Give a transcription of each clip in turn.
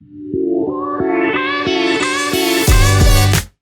And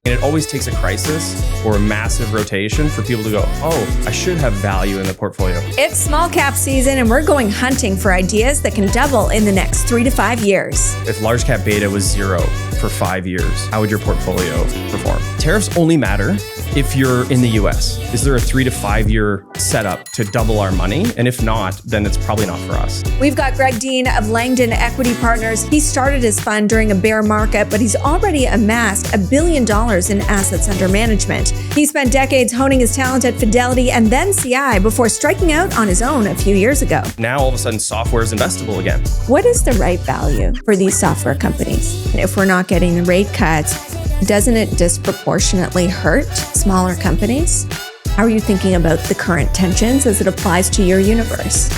it always takes a crisis or a massive rotation for people to go, oh, I should have value in the portfolio. It's small cap season and we're going hunting for ideas that can double in the next 3 to 5 years. If large cap beta was 0 for 5 years, how would your portfolio perform? Tariffs only matter if you're in the US. Is there a 3 to 5 year setup to double our money? And if not, then it's probably not for us. We've got Greg Dean of Langdon Equity Partners. He started his fund during a bear market, but he's already amassed $1 billion in assets under management. He spent decades honing his talent at Fidelity and then CI before striking out on his own a few years ago. Now, all of a sudden, software is investable again. What is the right value for these software companies? And if we're not getting the rate cuts, doesn't it disproportionately hurt smaller companies? How are you thinking about the current tensions as it applies to your universe?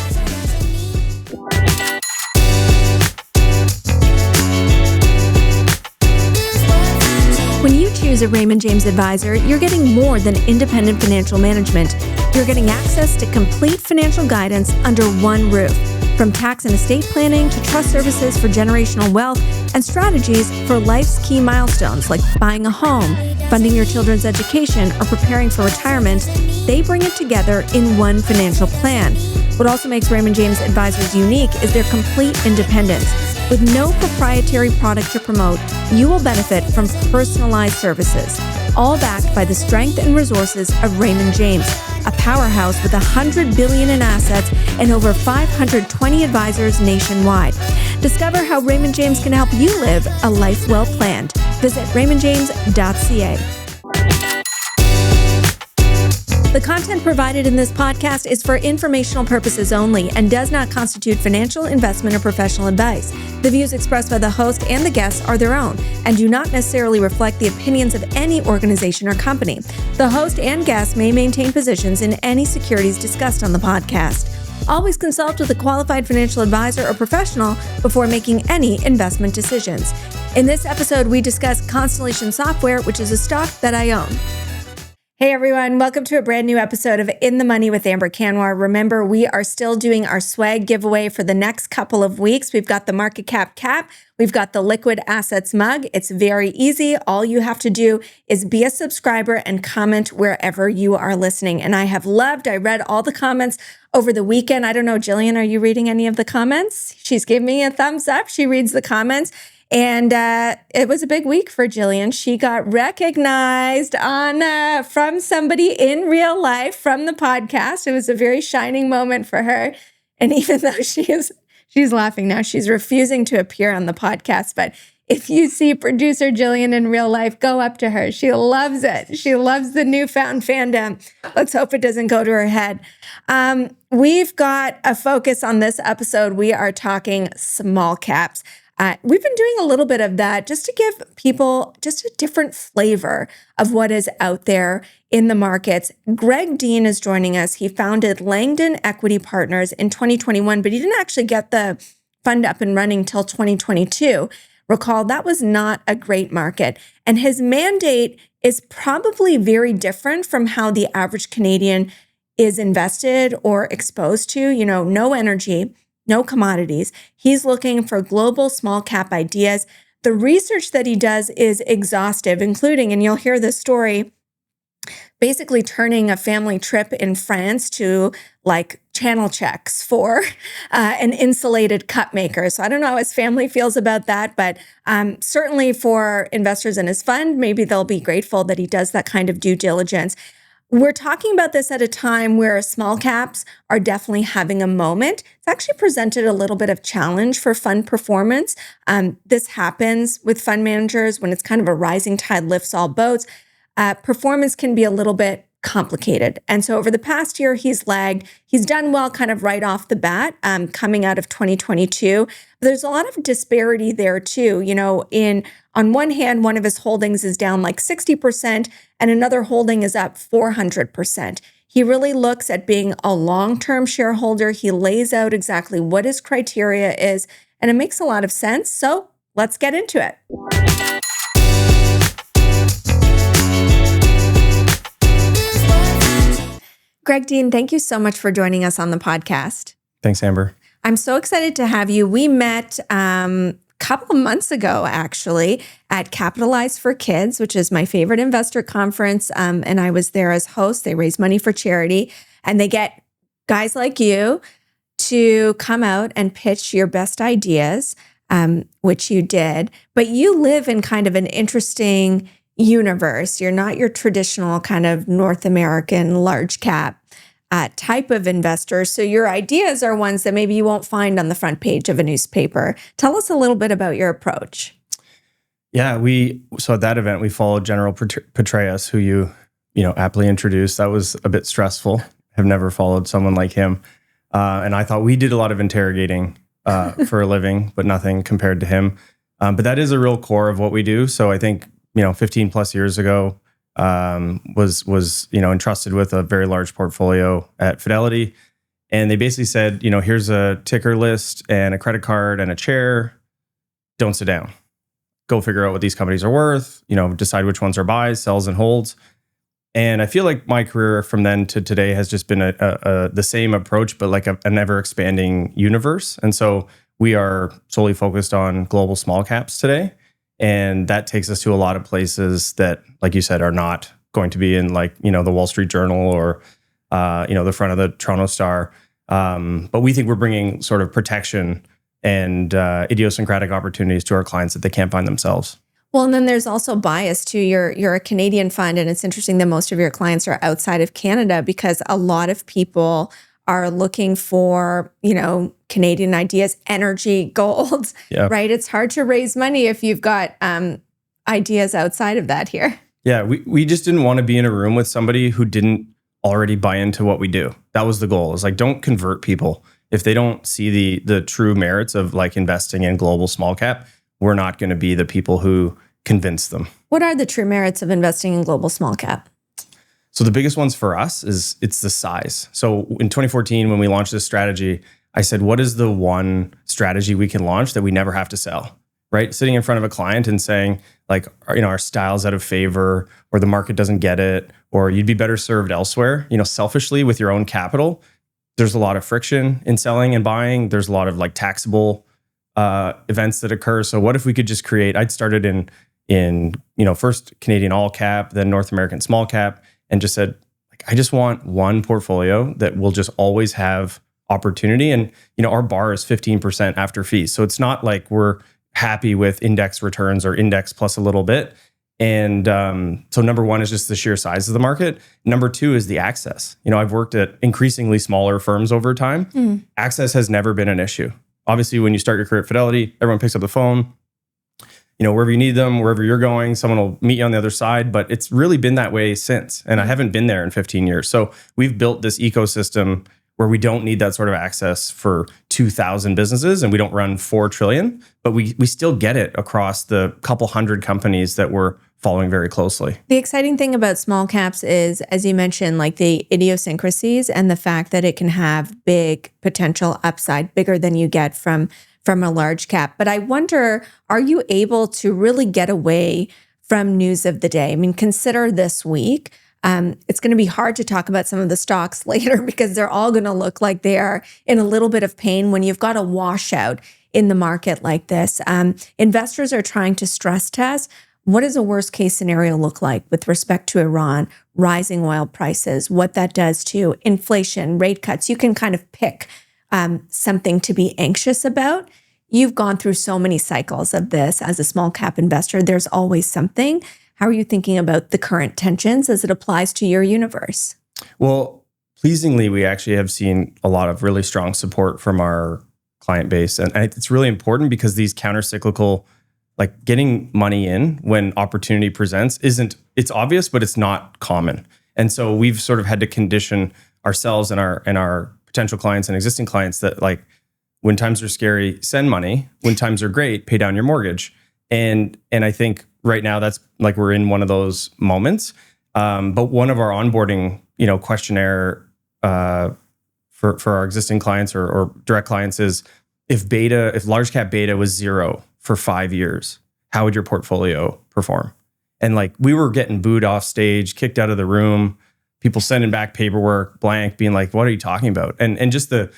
When you choose a Raymond James advisor, you're getting more than independent financial management. You're getting access to complete financial guidance under one roof. From tax and estate planning to trust services for generational wealth and strategies for life's key milestones like buying a home, funding your children's education, or preparing for retirement, they bring it together in one financial plan. What also makes Raymond James advisors unique is their complete independence. With no proprietary product to promote, you will benefit from personalized services, all backed by the strength and resources of Raymond James, a powerhouse with $100 billion in assets and over 520 advisors nationwide. Discover how Raymond James can help you live a life well planned. Visit raymondjames.ca. The content provided in this podcast is for informational purposes only and does not constitute financial, investment, or professional advice. The views expressed by the host and the guests are their own and do not necessarily reflect the opinions of any organization or company. The host and guests may maintain positions in any securities discussed on the podcast. Always consult with a qualified financial advisor or professional before making any investment decisions. In this episode, we discuss Constellation Software, which is a stock that I own. Hey everyone, welcome to a brand new episode of In the Money with Amber Kanwar. Remember, we are still doing our swag giveaway for the next couple of weeks. We've got the market cap, we've got the liquid assets mug. It's very easy. All you have to do is be a subscriber and comment wherever you are listening. And I read all the comments over the weekend. I don't know, Jillian, are you reading any of the comments? She's giving me a thumbs up. She reads the comments. And it was a big week for Jillian. She got recognized from somebody in real life from the podcast. It was a very shining moment for her. And even though she's laughing now, she's refusing to appear on the podcast. But if you see producer Jillian in real life, go up to her. She loves it. She loves the newfound fandom. Let's hope it doesn't go to her head. We've got a focus on this episode. We are talking small caps. We've been doing a little bit of that just to give people just a different flavor of what is out there in the markets. Greg Dean is joining us. He founded Langdon Equity Partners in 2021, but he didn't actually get the fund up and running till 2022. Recall, that was not a great market. And his mandate is probably very different from how the average Canadian is invested or exposed to, no energy, no commodities. He's looking for global small cap ideas. The research that he does is exhaustive, including, and you'll hear this story, basically turning a family trip in France to like channel checks for an insulated cup maker. So I don't know how his family feels about that, but certainly for investors in his fund, maybe they'll be grateful that he does that kind of due diligence. We're talking about this at a time where small caps are definitely having a moment. It's actually presented a little bit of challenge for fund performance. This happens with fund managers when it's kind of a rising tide lifts all boats. Performance can be a little bit complicated. And so over the past year, he's lagged. He's done well kind of right off the bat, coming out of 2022. But there's a lot of disparity there too. On one hand, one of his holdings is down like 60% and another holding is up 400%. He really looks at being a long-term shareholder. He lays out exactly what his criteria is, and it makes a lot of sense. So let's get into it. Greg Dean, thank you so much for joining us on the podcast. Thanks, Amber. I'm so excited to have you. We met couple of months ago, actually, at Capitalize for Kids, which is my favorite investor conference. And I was there as host. They raise money for charity, and they get guys like you to come out and pitch your best ideas, which you did. But you live in kind of an interesting universe. You're not your traditional kind of North American large cap type of investor. So your ideas are ones that maybe you won't find on the front page of a newspaper. Tell us a little bit about your approach. Yeah, so at that event, we followed General Petraeus, who you aptly introduced. That was a bit stressful. Have never followed someone like him. And I thought we did a lot of interrogating for a living, but nothing compared to him. But that is a real core of what we do. So I think, 15 plus years ago, was entrusted with a very large portfolio at Fidelity. And they basically said, here's a ticker list and a credit card and a chair. Don't sit down. Go figure out what these companies are worth, decide which ones are buys, sells, and holds. And I feel like my career from then to today has just been the same approach, but like an ever expanding universe. And so we are solely focused on global small caps today. And that takes us to a lot of places that, like you said, are not going to be in the Wall Street Journal or, the front of the Toronto Star. But we think we're bringing sort of protection and idiosyncratic opportunities to our clients that they can't find themselves. Well, and then there's also bias too. You're a Canadian fund, and it's interesting that most of your clients are outside of Canada because a lot of people are looking for, Canadian ideas, energy, gold, right? It's hard to raise money if you've got ideas outside of that here. Yeah, we just didn't want to be in a room with somebody who didn't already buy into what we do. That was the goal. It's like, don't convert people. If they don't see the true merits of investing in global small cap, we're not going to be the people who convince them. What are the true merits of investing in global small cap? So the biggest ones for us it's the size. So in 2014, when we launched this strategy, I said, what is the one strategy we can launch that we never have to sell, right? Sitting in front of a client and saying our style's out of favor, or the market doesn't get it, or you'd be better served elsewhere, selfishly with your own capital. There's a lot of friction in selling and buying. There's a lot of taxable events that occur. So what if we could just create, I'd started in first Canadian all cap, then North American small cap, and just said, I just want one portfolio that will just always have opportunity. And, our bar is 15% after fees. So it's not like we're happy with index returns or index plus a little bit. And so number one is just the sheer size of the market. Number two is the access. I've worked at increasingly smaller firms over time. Access has never been an issue. Obviously, when you start your career at Fidelity, everyone picks up the phone. Wherever you need them, wherever you're going, someone will meet you on the other side. But it's really been that way since. And I haven't been there in 15 years. So we've built this ecosystem where we don't need that sort of access for 2,000 businesses, and we don't run 4 trillion, but we still get it across the couple hundred companies that we're following very closely. The exciting thing about small caps is, as you mentioned, the idiosyncrasies and the fact that it can have big potential upside, bigger than you get from a large cap. But I wonder, are you able to really get away from news of the day? I mean, consider this week. It's going to be hard to talk about some of the stocks later because they're all going to look like they are in a little bit of pain when you've got a washout in the market like this. Investors are trying to stress test. What does a worst case scenario look like with respect to Iran, rising oil prices, what that does to inflation, rate cuts? You can kind of pick something to be anxious about. You've gone through so many cycles of this as a small cap investor. There's always something. How are you thinking about the current tensions as it applies to your universe? Well, pleasingly, we actually have seen a lot of really strong support from our client base. And it's really important because these counter-cyclical, getting money in when opportunity presents it's obvious, but it's not common. And so we've sort of had to condition ourselves and our potential clients and existing clients that when times are scary, send money. When times are great, pay down your mortgage. And I think right now that's we're in one of those moments. But one of our onboarding, questionnaire for our existing clients or direct clients is if large cap beta was 0 for 5 years, how would your portfolio perform? And we were getting booed off stage, kicked out of the room, people sending back paperwork blank, being like, what are you talking about? And just the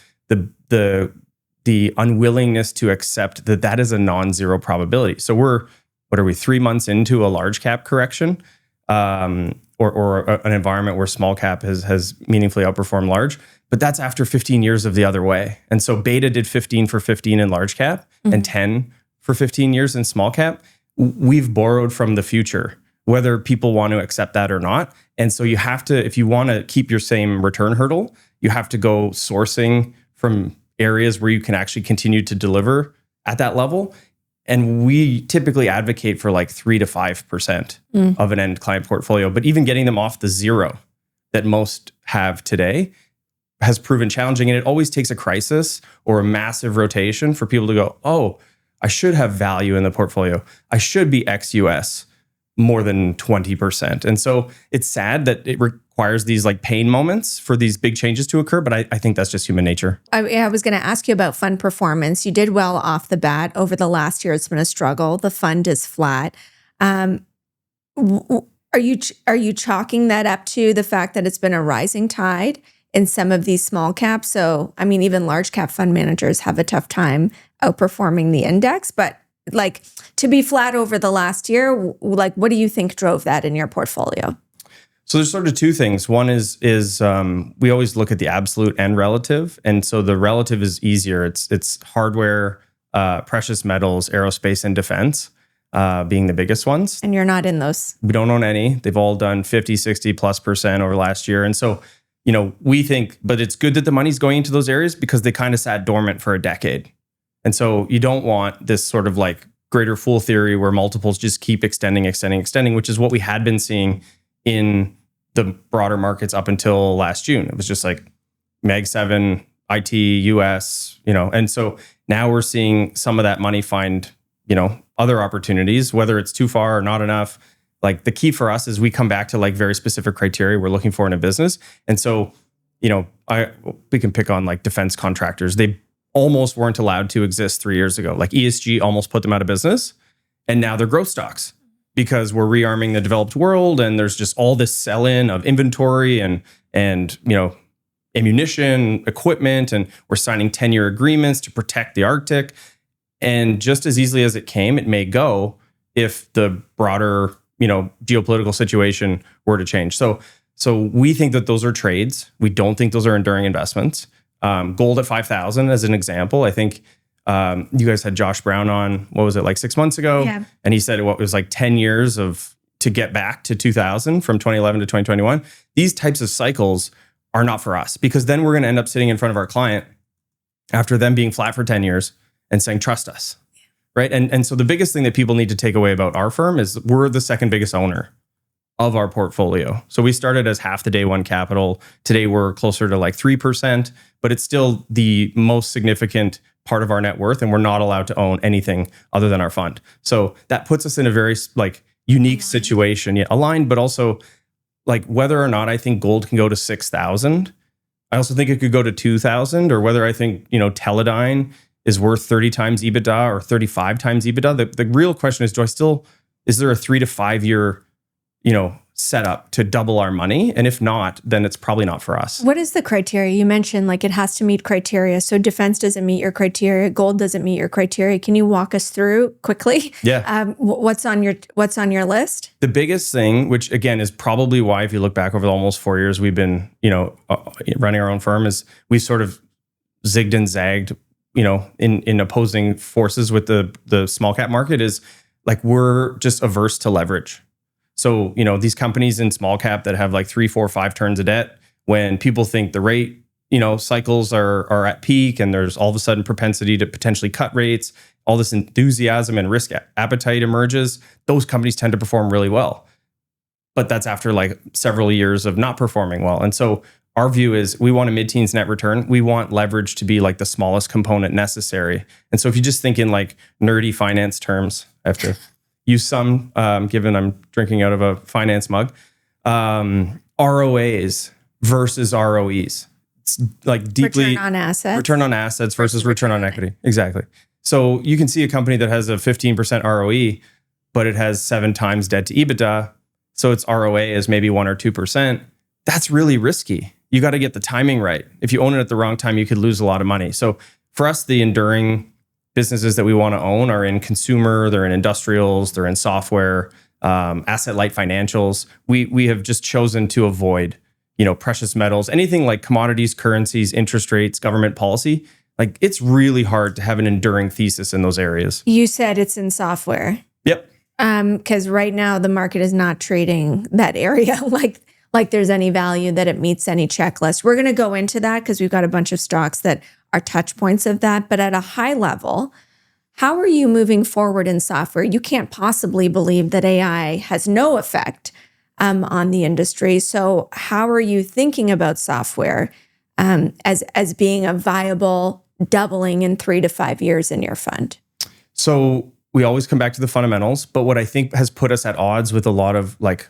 the unwillingness to accept that that is a non-zero probability. So we're, 3 months into a large cap correction, or an environment where small cap has meaningfully outperformed large, but that's after 15 years of the other way. And so beta did 15 for 15 in large cap and 10 for 15 years in small cap. We've borrowed from the future, whether people want to accept that or not. And so you have to, if you want to keep your same return hurdle, you have to go sourcing from areas where you can actually continue to deliver at that level. And we typically advocate for like 3 to 5% of an end client portfolio. But even getting them off the zero that most have today has proven challenging. And it always takes a crisis or a massive rotation for people to go, oh, I should have value in the portfolio. I should be ex-US more than 20%. And so it's sad that it requires these like pain moments for these big changes to occur. But I think that's just human nature. I was going to ask you about fund performance. You did well off the bat. Over the last year, it's been a struggle. The fund is flat. Are you chalking that up to the fact that it's been a rising tide in some of these small caps? So, I mean, even large cap fund managers have a tough time outperforming the index, but like to be flat over the last year, like what do you think drove that in your portfolio? So there's sort of two things. One is we always look at the absolute and relative. And so the relative is easier. It's hardware, precious metals, aerospace, and defense being the biggest ones. And you're not in those. We don't own any. They've all done 50, 60+% over last year. And so, we think, but it's good that the money's going into those areas because they kind of sat dormant for a decade. And so you don't want this sort of like greater fool theory where multiples just keep extending, which is what we had been seeing in the broader markets up until last June. It was just like Mag 7, IT, US, and so now we're seeing some of that money find, other opportunities, whether it's too far or not enough. Like the key for us is we come back to like very specific criteria we're looking for in a business. And so, we can pick on like defense contractors. They almost weren't allowed to exist 3 years ago. Like ESG almost put them out of business. And now they're growth stocks because we're rearming the developed world. And there's just all this sell-in of inventory and ammunition, equipment, and we're signing 10-year agreements to protect the Arctic. And just as easily as it came, it may go if the broader, geopolitical situation were to change. So we think that those are trades. We don't think those are enduring investments. Gold at 5,000 as an example. I think you guys had Josh Brown on, what was it, like 6 months ago? Yeah. And he said it was like 10 years to get back to 2000 from 2011 to 2021. These types of cycles are not for us because then we're going to end up sitting in front of our client after them being flat for 10 years and saying, trust us. Right. And so the biggest thing that people need to take away about our firm is we're the second biggest owner of our portfolio. So we started as half the day one capital. Today we're closer to like 3%, but it's still the most significant part of our net worth, and we're not allowed to own anything other than our fund. So that puts us in a very like unique situation. Yeah, aligned, but also like whether or not I think gold can go to 6,000. I also think it could go to 2,000, or whether I think, Teledyne is worth 30 times EBITDA or 35 times EBITDA. The real question is, is there a 3 to 5 year setup to double our money? And if not, then it's probably not for us. What is the criteria? You mentioned like it has to meet criteria. So defense doesn't meet your criteria. Gold doesn't meet your criteria. Can you walk us through quickly? Yeah. What's on your list? The biggest thing, which again is probably why, if you look back over the almost 4 years we've been, running our own firm, is we sort of zigged and zagged, in opposing forces with the small cap market, is like we're just averse to leverage. So, these companies in small cap that have like 3, 4, 5 turns of debt, when people think the rate, cycles are at peak and there's all of a sudden propensity to potentially cut rates, all this enthusiasm and risk appetite emerges, those companies tend to perform really well. But that's after like several years of not performing well. And so our view is we want a mid-teens net return. We want leverage to be like the smallest component necessary. And so if you just think in like nerdy finance terms, I have to use some, given I'm drinking out of a finance mug, ROAs versus ROEs. It's like deeply return on assets versus return on equity. Exactly. So you can see a company that has a 15% ROE, but it has 7 times debt to EBITDA. So its ROA is maybe 1 or 2%. That's really risky. You got to get the timing right. If you own it at the wrong time, you could lose a lot of money. So for us, the enduring businesses that we want to own are in consumer, they're in industrials, they're in software, asset light financials. We have just chosen to avoid, precious metals, anything like commodities, currencies, interest rates, government policy. Like, it's really hard to have an enduring thesis in those areas. You said it's in software. Yep. Because right now the market is not trading that area like there's any value that it meets any checklist. We're going to go into that because we've got a bunch of stocks that are touch points of that. But at a high level, how are you moving forward in software? You can't possibly believe that AI has no effect on the industry. So how are you thinking about software as being a viable doubling in 3 to 5 years in your fund? So we always come back to the fundamentals, but what I think has put us at odds with a lot of like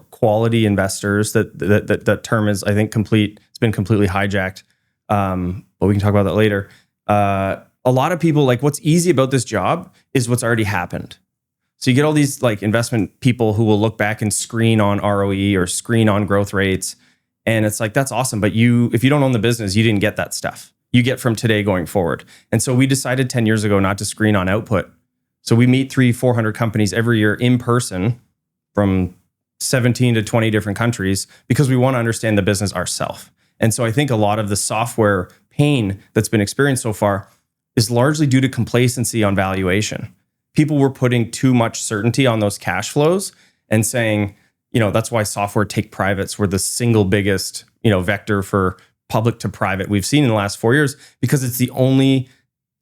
quality investors, that term is, I think, it's been completely hijacked. But we can talk about that later. A lot of people, like, what's easy about this job is what's already happened. So you get all these like investment people who will look back and screen on ROE or screen on growth rates. And it's like, that's awesome. But if you don't own the business, you didn't get that stuff. You get from today going forward. And so we decided 10 years ago not to screen on output. So we meet 300-400 companies every year in person from 17 to 20 different countries because we want to understand the business ourselves. And so I think a lot of the software pain that's been experienced so far is largely due to complacency on valuation. People were putting too much certainty on those cash flows and saying, that's why software take privates were the single biggest, vector for public to private we've seen in the last 4 years, because it's the only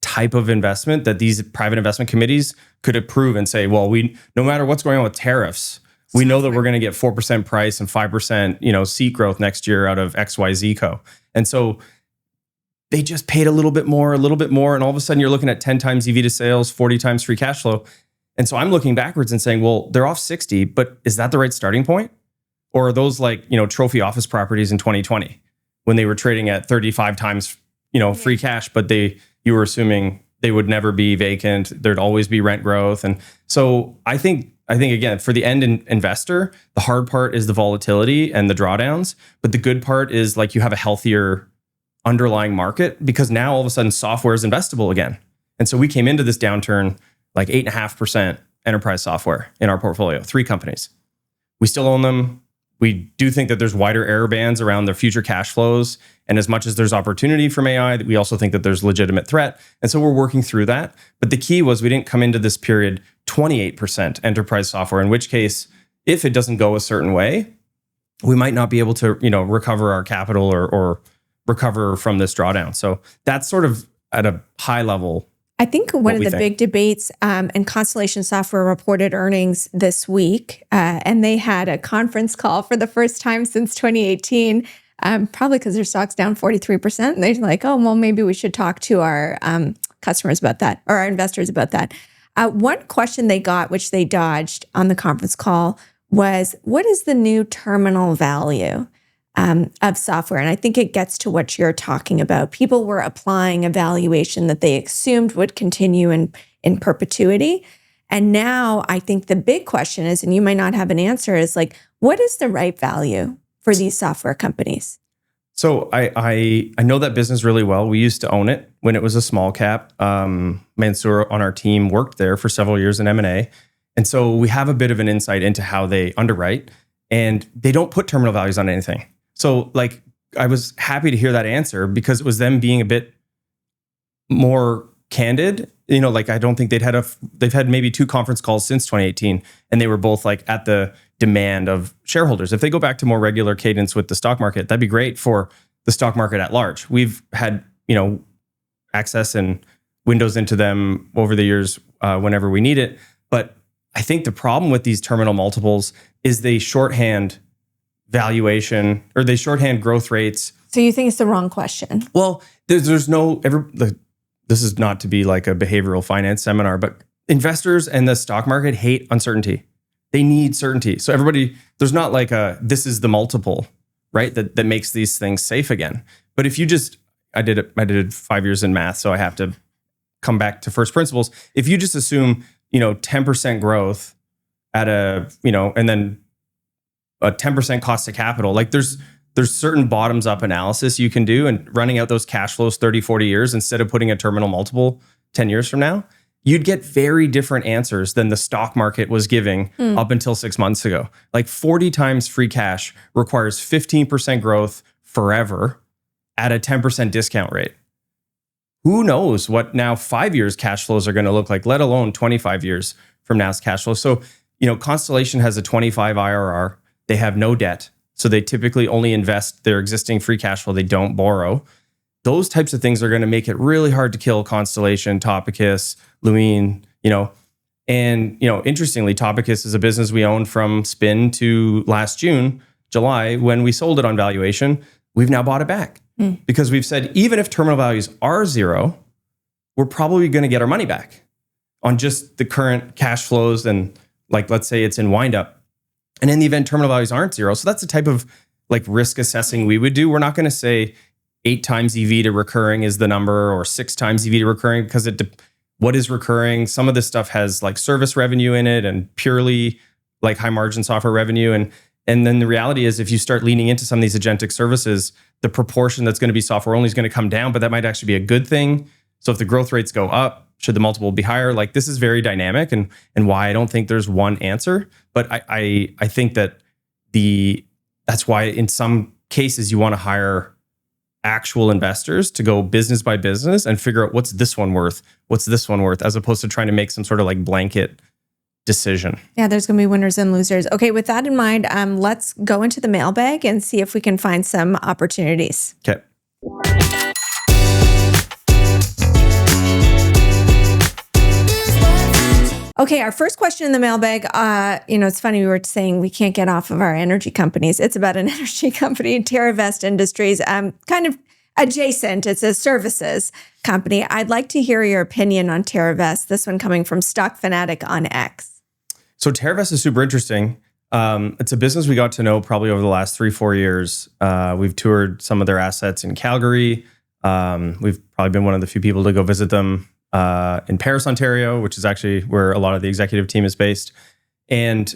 type of investment that these private investment committees could approve and say, well, no matter what's going on with tariffs, we know that we're going to get 4% price and 5%, seat growth next year out of XYZ Co. And so they just paid a little bit more. And all of a sudden you're looking at 10 times EV to sales, 40 times free cash flow. And so I'm looking backwards and saying, well, they're off 60, but is that the right starting point? Or are those like, trophy office properties in 2020 when they were trading at 35 times, free cash, but you were assuming they would never be vacant. There'd always be rent growth. And so I think again, for the end investor, the hard part is the volatility and the drawdowns. But the good part is like you have a healthier underlying market because now all of a sudden software is investable again. And so we came into this downturn like 8.5% enterprise software in our portfolio, 3 companies. We still own them. We do think that there's wider error bands around their future cash flows. And as much as there's opportunity from AI, we also think that there's legitimate threat. And so we're working through that. But the key was we didn't come into this period 28% enterprise software, in which case, if it doesn't go a certain way, we might not be able to, recover our capital or recover from this drawdown. So that's sort of at a high level. I think one of the big debates, and Constellation Software reported earnings this week, and they had a conference call for the first time since 2018, probably because their stock's down 43%. And they're like, oh, well, maybe we should talk to our customers about that, or our investors about that. One question they got, which they dodged on the conference call, was what is the new terminal value of software? And I think it gets to what you're talking about. People were applying a valuation that they assumed would continue in perpetuity. And now I think the big question is, and you might not have an answer, is like, what is the right value for these software companies? So I know that business really well. We used to own it when it was a small cap. Mansoor on our team worked there for several years in M&A. And so we have a bit of an insight into how they underwrite, and they don't put terminal values on anything. So like, I was happy to hear that answer because it was them being a bit more candid. Like I don't think they've had maybe 2 conference calls since 2018, and they were both like at the demand of shareholders. If they go back to more regular cadence with the stock market, that'd be great for the stock market at large. We've had, access and windows into them over the years whenever we need it. But I think the problem with these terminal multiples is they shorthand valuation, or they shorthand growth rates. So you think it's the wrong question? Well, this is not to be like a behavioral finance seminar, but investors and the stock market hate uncertainty. They need certainty. So there's not like this is the multiple, right? That makes these things safe again. But if you I did 5 years in math, so I have to come back to first principles. If you just assume, 10% growth at and then a 10% cost of capital, like there's there's certain bottoms up analysis you can do, and running out those cash flows 30, 40 years instead of putting a terminal multiple 10 years from now, you'd get very different answers than the stock market was giving up until 6 months ago. Like 40 times free cash requires 15% growth forever at a 10% discount rate. Who knows what now 5 years cash flows are going to look like, let alone 25 years from now's cash flow. So, Constellation has a 25 IRR. They have no debt. So they typically only invest their existing free cash flow. They don't borrow. Those types of things are going to make it really hard to kill Constellation, Topicus, Luine, And, interestingly, Topicus is a business we owned from spin to last July, when we sold it on valuation. We've now bought it back because we've said, even if terminal values are zero, we're probably going to get our money back on just the current cash flows. And let's say it's in wind up. And in the event terminal values aren't zero, so that's the type of risk assessing we would do. We're not going to say 8 times EV to recurring is the number, or 6 times EV to recurring, because what is recurring? Some of this stuff has service revenue in it and purely high margin software revenue. And then the reality is, if you start leaning into some of these agentic services, the proportion that's going to be software only is going to come down, but that might actually be a good thing. So if the growth rates go up, should the multiple be higher? This is very dynamic, and why I don't think there's one answer. But I think that that's why in some cases you want to hire actual investors to go business by business and figure out what's this one worth, as opposed to trying to make some sort of blanket decision. Yeah, there's going to be winners and losers. Okay, with that in mind, let's go into the mailbag and see if we can find some opportunities. Okay. Okay, our first question in the mailbag, it's funny, we were saying we can't get off of our energy companies. It's about an energy company, Terravest Industries, kind of adjacent. It's a services company. I'd like to hear your opinion on Terravest. This one coming from Stock Fanatic on X. So Terravest is super interesting. It's a business we got to know probably over the last 3-4 years. We've toured some of their assets in Calgary. We've probably been one of the few people to go visit them in Paris, Ontario, which is actually where a lot of the executive team is based. And,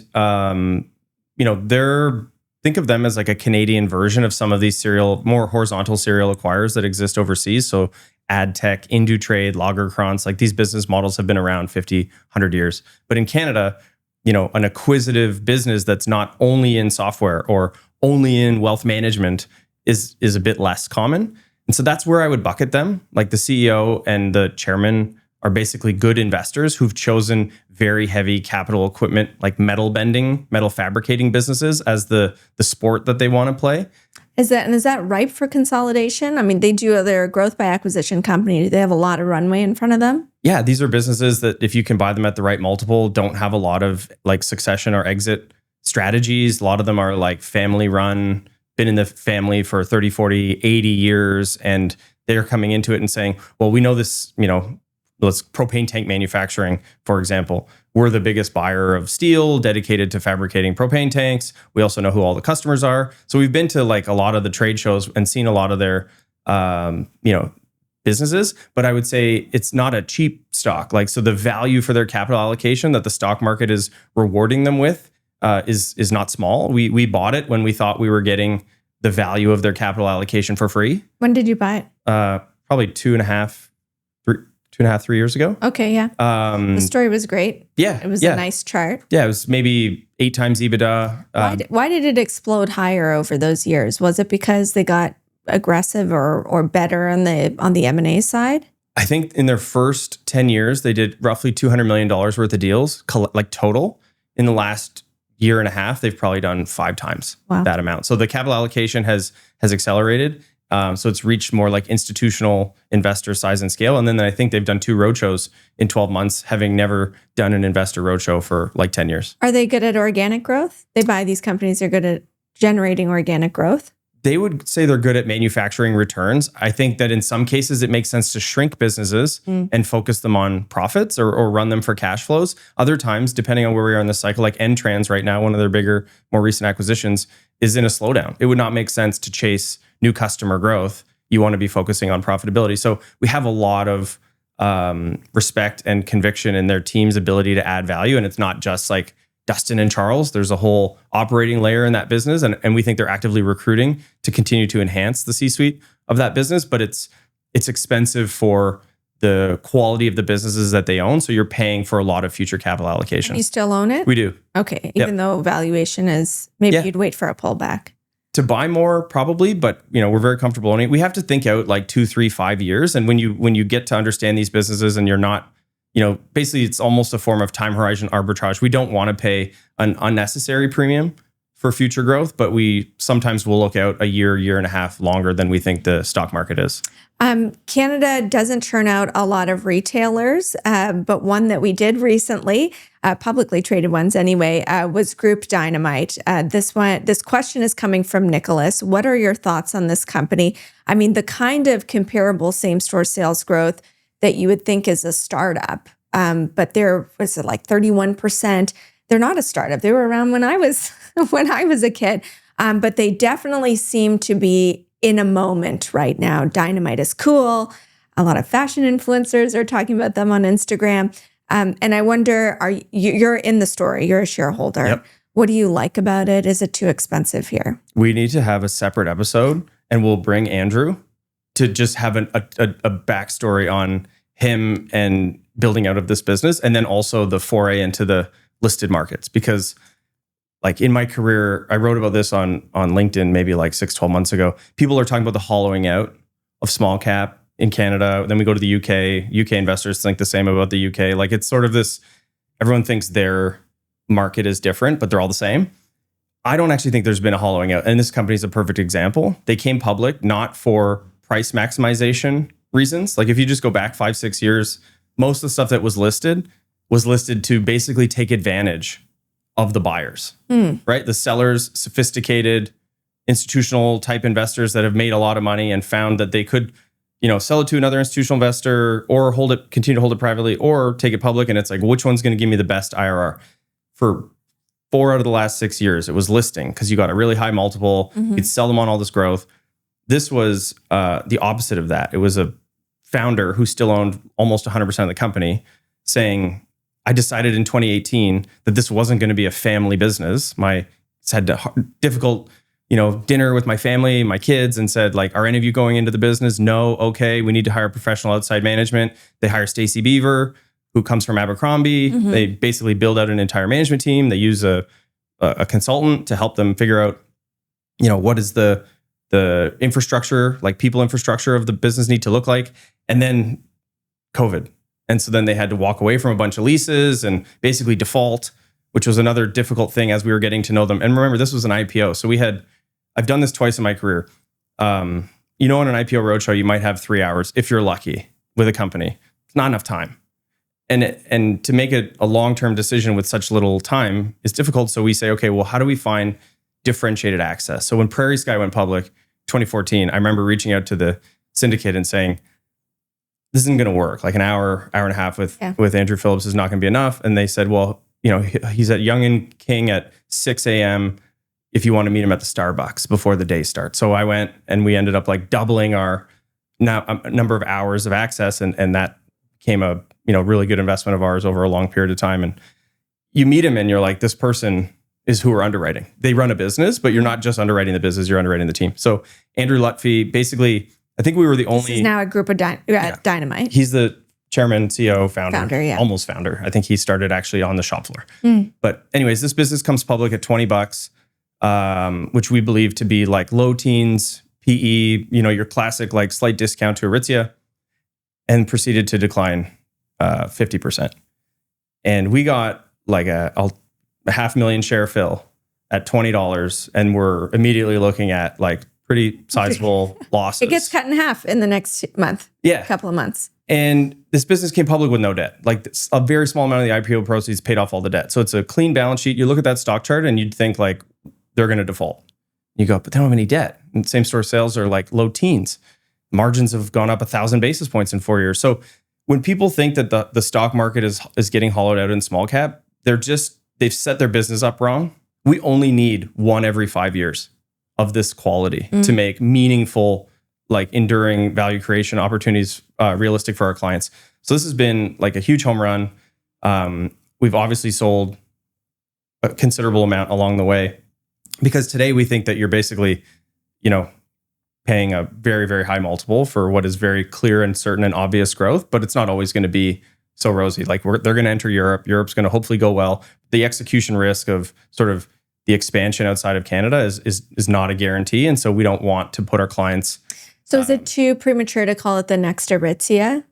think of them as a Canadian version of some of these more horizontal serial acquirers that exist overseas. So AdTech, Indutrade, Lagerkrans, these business models have been around 50, 100 years. But in Canada, an acquisitive business that's not only in software or only in wealth management is a bit less common. And so that's where I would bucket them. The CEO and the chairman are basically good investors who've chosen very heavy capital equipment, metal bending, metal fabricating businesses as the sport that they want to play. Is that ripe for consolidation? I mean, they're a growth by acquisition company. They have a lot of runway in front of them. Yeah, these are businesses that if you can buy them at the right multiple, don't have a lot of succession or exit strategies. A lot of them are family run, been in the family for 30, 40, 80 years, and they're coming into it and saying, well, we know this, let's propane tank manufacturing, for example. We're the biggest buyer of steel dedicated to fabricating propane tanks. We also know who all the customers are. So we've been to a lot of the trade shows and seen a lot of their, businesses, but I would say it's not a cheap stock. So the value for their capital allocation that the stock market is rewarding them with is not small. We bought it when we thought we were getting the value of their capital allocation for free. When did you buy it? Probably 2.5, 3 years ago. Okay, yeah. The story was great. Yeah. It was a nice chart. Yeah, it was maybe 8 times EBITDA. Why did it explode higher over those years? Was it because they got aggressive or better on the M&A side? I think in their first 10 years, they did roughly $200 million worth of deals, total. In the last year and a half, they've probably done 5 times that amount. So the capital allocation has accelerated. So it's reached more institutional investor size and scale. And then I think they've done 2 roadshows in 12 months, having never done an investor roadshow for 10 years. Are they good at organic growth? They buy these companies, they're good at generating organic growth? They would say they're good at manufacturing returns. I think that in some cases, it makes sense to shrink businesses and focus them on profits or run them for cash flows. Other times, depending on where we are in the cycle, like N-Trans right now, one of their bigger, more recent acquisitions, is in a slowdown. It would not make sense to chase new customer growth. You want to be focusing on profitability. So we have a lot of respect and conviction in their team's ability to add value. And it's not just Dustin and Charles. There's a whole operating layer in that business. And we think they're actively recruiting to continue to enhance the C-suite of that business. But it's expensive for the quality of the businesses that they own. So you're paying for a lot of future capital allocation. You still own it? We do. Okay. Even though valuation is, maybe you'd wait for a pullback. To buy more, probably, but we're very comfortable owning it. We have to think out like 2, 3, 5 years. And when you get to understand these businesses and you're not, basically it's almost a form of time horizon arbitrage. We don't want to pay an unnecessary premium for future growth, but we sometimes will look out a year and a half longer than we think the stock market is. Canada doesn't churn out a lot of retailers, but one that we did recently, publicly traded ones anyway, was Groupe Dynamite. This question is coming from Nicholas. What are your thoughts on this company? I mean, the kind of comparable same-store sales growth that you would think is a startup, but they're, was it like 31%? They're not a startup. They were around when I was a kid, but they definitely seem to be in a moment right now. Dynamite is cool. A lot of fashion influencers are talking about them on Instagram. And I wonder, you're in the story, you're a shareholder. Yep. What do you like about it? Is it too expensive here? We need to have a separate episode, and we'll bring Andrew to just have a backstory on him and building out of this business, and then also the foray into the listed markets. Because like in my career, I wrote about this on LinkedIn maybe like 6-12 months ago. People are talking about the hollowing out of small cap in Canada. Then we go to the UK. UK investors think the same about the UK. Like it's sort of this, everyone thinks their market is different, but they're all the same. I don't actually think there's been a hollowing out. And this company is a perfect example. They came public not for price maximization reasons. Like if you just go back 5-6 years, most of the stuff that was listed to basically take advantage of the buyers, right? The sellers, sophisticated institutional type investors that have made a lot of money and found that they could, sell it to another institutional investor or continue to hold it privately or take it public. And it's like, which one's going to give me the best IRR? For 4 out of the last 6 years, it was listing because you got a really high multiple. You'd sell them on all this growth. This was the opposite of that. It was a founder who still owned almost 100% of the company saying, I decided in 2018 that this wasn't going to be a family business. Had a difficult, dinner with my family, my kids, and said, like, are any of you going into the business? No. Okay. We need to hire professional outside management. They hire Stacy Beaver, who comes from Abercrombie. They basically build out an entire management team. They use a consultant to help them figure out, what is the infrastructure, like people infrastructure of the business need to look like. And then COVID. And so then they had to walk away from a bunch of leases and basically default, which was another difficult thing as we were getting to know them. And remember, this was an IPO. So I've done this twice in my career. On an IPO roadshow, you might have 3 hours if you're lucky with a company. It's not enough time. And to make a long-term decision with such little time is difficult. So we say, okay, well, how do we find differentiated access? So when Prairie Sky went public, 2014, I remember reaching out to the syndicate and saying, this isn't going to work. Like an hour and a half with Andrew Phillips is not going to be enough. And they said, well, he's at Yonge and King at 6 a.m. if you want to meet him at the Starbucks before the day starts. So I went and we ended up like doubling our number of hours of access. And that became a really good investment of ours over a long period of time. And you meet him and you're like, this person is who we're underwriting. They run a business, but you're not just underwriting the business, you're underwriting the team. So Andrew Lutfi, basically, I think we were the only... This is now a Groupe Dynamite. He's the chairman, CEO, founder, yeah. Almost founder. I think he started actually on the shop floor. But anyways, this business comes public at $20, which we believe to be like low teens, PE, your classic like slight discount to Aritzia, and proceeded to decline 50%. And we got like a 500,000 share fill at $20, and we're immediately looking at like pretty sizable losses. It gets cut in half in the next month. Yeah. Couple of months. And this business came public with no debt. Like a very small amount of the IPO proceeds paid off all the debt. So it's a clean balance sheet. You look at that stock chart and you'd think like they're going to default. You go, but they don't have any debt. And same store sales are like low teens. Margins have gone up 1,000 basis points in 4 years. So when people think that the stock market is getting hollowed out in small cap, they've set their business up wrong. We only need one every 5 years of this quality to make meaningful, like enduring value creation opportunities realistic for our clients. So this has been like a huge home run. We've obviously sold a considerable amount along the way. Because today we think that you're basically, paying a very, very high multiple for what is very clear and certain and obvious growth, but it's not always going to be so rosy. Like they're going to enter Europe. Europe's going to hopefully go well. The execution risk of sort of the expansion outside of Canada is not a guarantee. And so we don't want to put our clients. So is it too premature to call it the next Aritzia?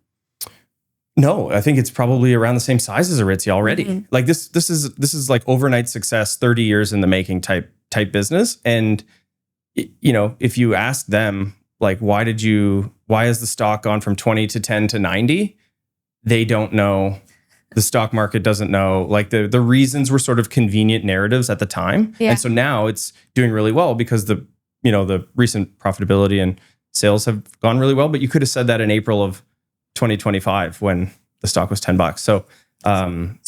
No, I think it's probably around the same size as Aritzia already. Mm-hmm. Like this is like overnight success, 30 years in the making type business. And if you ask them, like, why has the stock gone from 20 to 10 to 90? They don't know. The stock market doesn't know. Like the reasons were sort of convenient narratives at the time. Yeah. And so now it's doing really well because the recent profitability and sales have gone really well. But you could have said that in April of 2025 when the stock was $10. So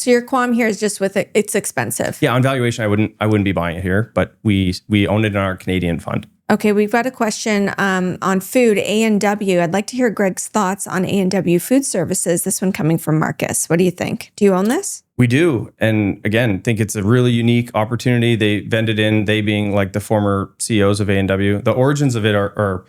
your qualm here is just with it, it's expensive. Yeah, on valuation, I wouldn't be buying it here, but we own it in our Canadian fund. Okay, we've got a question on food, A&W. I'd like to hear Greg's thoughts on A&W Food Services. This one coming from Marcus. What do you think? Do you own this? We do. And again, think it's a really unique opportunity. They vended in, they being like the former CEOs of A&W. The origins of it are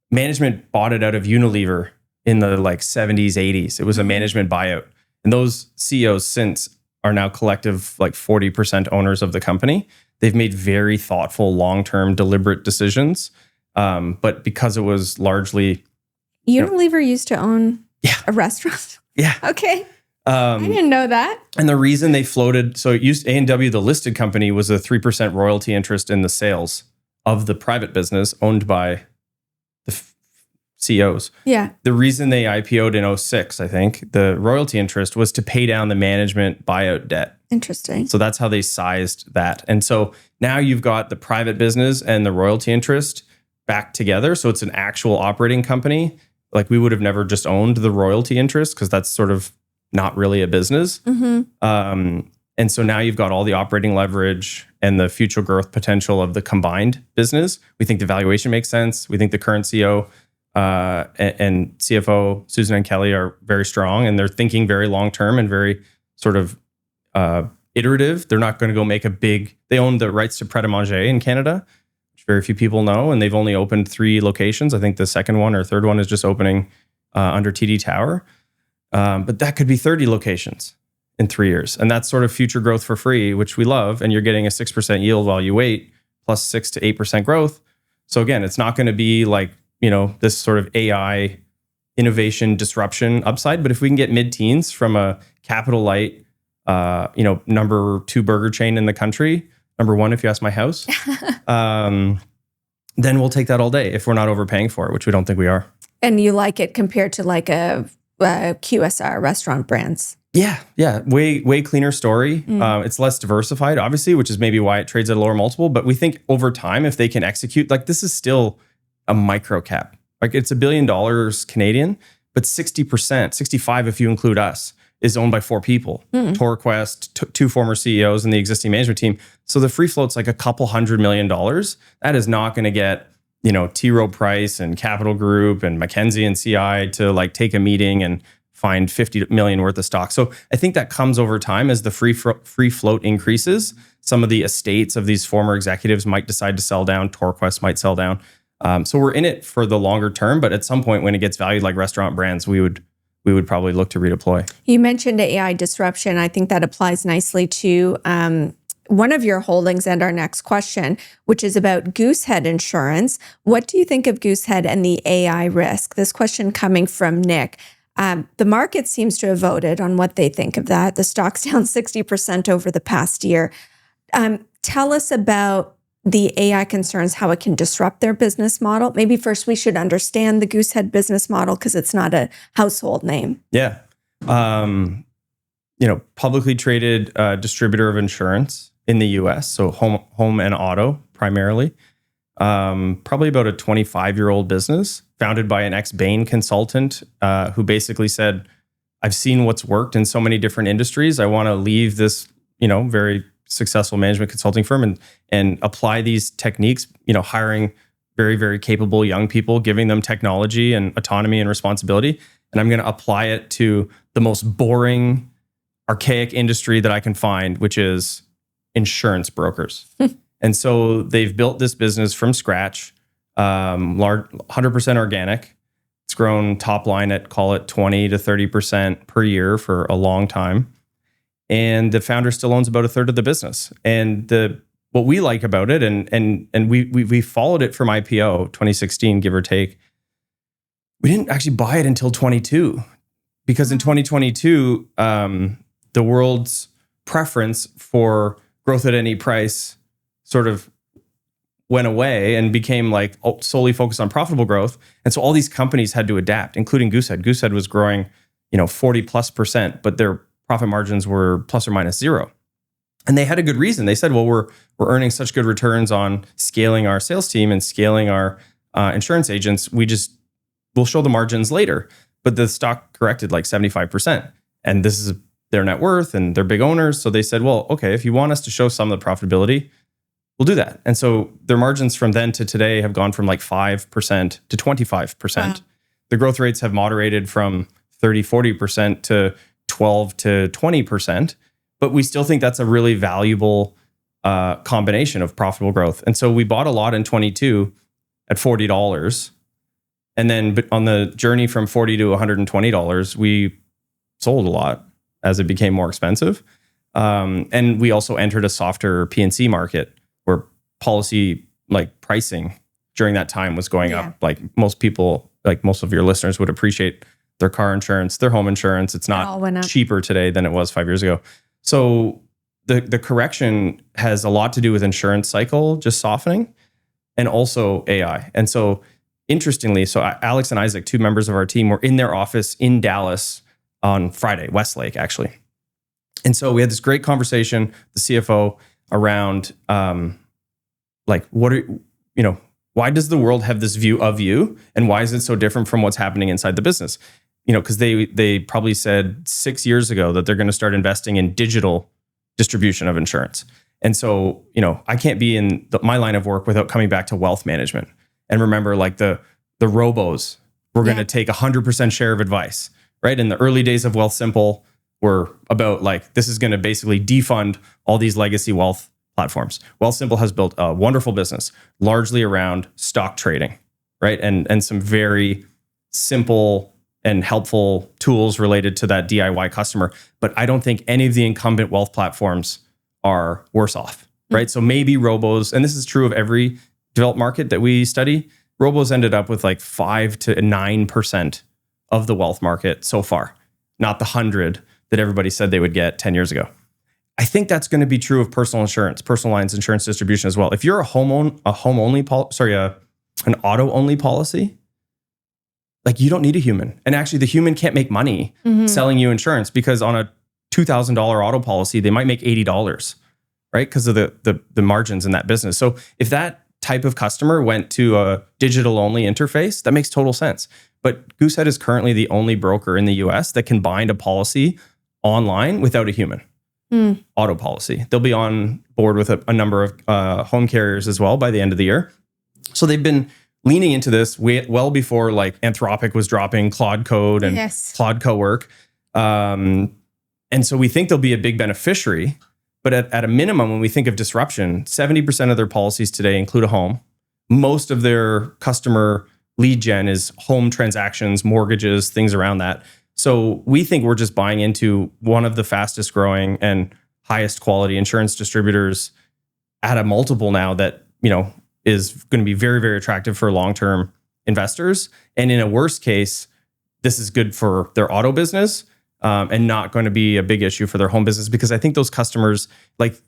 management bought it out of Unilever in the 70s, 80s. It was a management buyout. And those CEOs since are now collective 40% owners of the company. They've made very thoughtful, long-term, deliberate decisions. But because it was largely... Unilever used to own a restaurant? Yeah. Okay. I didn't know that. And the reason they floated... So A&W, the listed company, was a 3% royalty interest in the sales of the private business owned by the CEOs. Yeah. The reason they IPO'd in 2006, I think, the royalty interest was to pay down the management buyout debt. Interesting. So that's how they sized that. And so now you've got the private business and the royalty interest back together. So it's an actual operating company. Like we would have never just owned the royalty interest because that's sort of not really a business. Mm-hmm. And so now you've got all the operating leverage and the future growth potential of the combined business. We think the valuation makes sense. We think the current CEO and CFO, Susan and Kelly, are very strong and they're thinking very long-term and very sort of iterative. They're not going to go make they own the rights to Pret-a-Manger in Canada, which very few people know. And they've only opened 3 locations. I think the second one or third one is just opening under TD Tower. But that could be 30 locations in 3 years. And that's sort of future growth for free, which we love. And you're getting a 6% yield while you wait, plus 6 to 8% growth. So again, it's not going to be this sort of AI innovation disruption upside. But if we can get mid-teens from a capital light, number 2 burger chain in the country, number 1 if you ask my house, then we'll take that all day if we're not overpaying for it, which we don't think we are. And you like it compared to a QSR restaurant brands? Yeah. Way cleaner story. It's less diversified, obviously, which is maybe why it trades at a lower multiple. But we think over time, if they can execute, this is still a micro cap. It's $1 billion Canadian, but 60%, 65 if you include us, is owned by 4 people. Torquest, 2 former CEOs and the existing management team. So the free float's a couple $100 million. That is not going to get, T. Rowe Price and Capital Group and Mackenzie and CI to take a meeting and find 50 million worth of stock. So I think that comes over time as the free float increases. Some of the estates of these former executives might decide to sell down. Torquest might sell down. So we're in it for the longer term, but at some point when it gets valued like restaurant brands, we would probably look to redeploy. You mentioned AI disruption. I think that applies nicely to one of your holdings and our next question, which is about Goosehead Insurance. What do you think of Goosehead and the AI risk? This question coming from Nick. The market seems to have voted on what they think of that. The stock's down 60% over the past year. Tell us about the AI concerns, how it can disrupt their business model. Maybe first we should understand the Goosehead business model because it's not a household name. Yeah. Publicly traded distributor of insurance in the US, so home and auto primarily. Probably about a 25-year-old business founded by an ex-Bain consultant who basically said, I've seen what's worked in so many different industries. I want to leave this, very successful management consulting firm and apply these techniques, hiring very, very capable young people, giving them technology and autonomy and responsibility. And I'm going to apply it to the most boring, archaic industry that I can find, which is insurance brokers. And so they've built this business from scratch, 100% organic. It's grown top line at, call it 20 to 30% per year for a long time. And the founder still owns about a third of the business. And what we like about it, and we followed it from IPO 2016, give or take. We didn't actually buy it until 22, because in 2022, the world's preference for growth at any price sort of went away and became like solely focused on profitable growth. And so all these companies had to adapt, including Goosehead. Goosehead was growing, 40+%, but their profit margins were plus or minus zero. And they had a good reason. They said, well, we're earning such good returns on scaling our sales team and scaling our insurance agents. We'll show the margins later. But the stock corrected like 75%. And this is their net worth and they're big owners. So they said, well, okay, if you want us to show some of the profitability, we'll do that. And so their margins from then to today have gone from like 5% to 25%. Wow. The growth rates have moderated from 30, 40% to 12 to 20%. But we still think that's a really valuable combination of profitable growth. And so we bought a lot in 22 at $40. And then on the journey from $40 to $120, we sold a lot as it became more expensive. And we also entered a softer P&C market where policy like pricing during that time was going up. Like most people, like most of your listeners would appreciate their car insurance, their home insurance. It's not cheaper today than it was 5 years ago. So the correction has a lot to do with insurance cycle just softening and also AI. And so interestingly, Alex and Isaac, two members of our team, were in their office in Dallas on Friday, Westlake actually. And so we had this great conversation, the CFO, around why does the world have this view of you, and why is it so different from what's happening inside the business? Because they probably said 6 years ago that they're going to start investing in digital distribution of insurance. And so, I can't be in my line of work without coming back to wealth management. And remember, like the robos were going to take 100% share of advice, right? In the early days of Wealthsimple were about like, this is going to basically defund all these legacy wealth platforms. Wealthsimple has built a wonderful business, largely around stock trading, right? And some very simple and helpful tools related to that DIY customer. But I don't think any of the incumbent wealth platforms are worse off, right? So maybe robos, and this is true of every developed market that we study, robos ended up with like 5 to 9% of the wealth market so far, not the 100 that everybody said they would get 10 years ago. I think that's going to be true of personal insurance, personal lines insurance distribution as well. If you're an auto-only policy, like you don't need a human. And actually the human can't make money selling you insurance, because on a $2,000 auto policy, they might make $80, right? Because of the margins in that business. So if that type of customer went to a digital only interface, that makes total sense. But Goosehead is currently the only broker in the US that can bind a policy online without a human. Auto policy. They'll be on board with a number of home carriers as well by the end of the year. So they've been leaning into this well before like Anthropic was dropping Claude Code and Claude Cowork. And so we think they'll be a big beneficiary. But at a minimum, when we think of disruption, 70% of their policies today include a home. Most of their customer lead gen is home transactions, mortgages, things around that. So we think we're just buying into one of the fastest growing and highest quality insurance distributors at a multiple now that, is going to be very, very attractive for long-term investors. And in a worst case, this is good for their auto business and not going to be a big issue for their home business, because I think those customers, like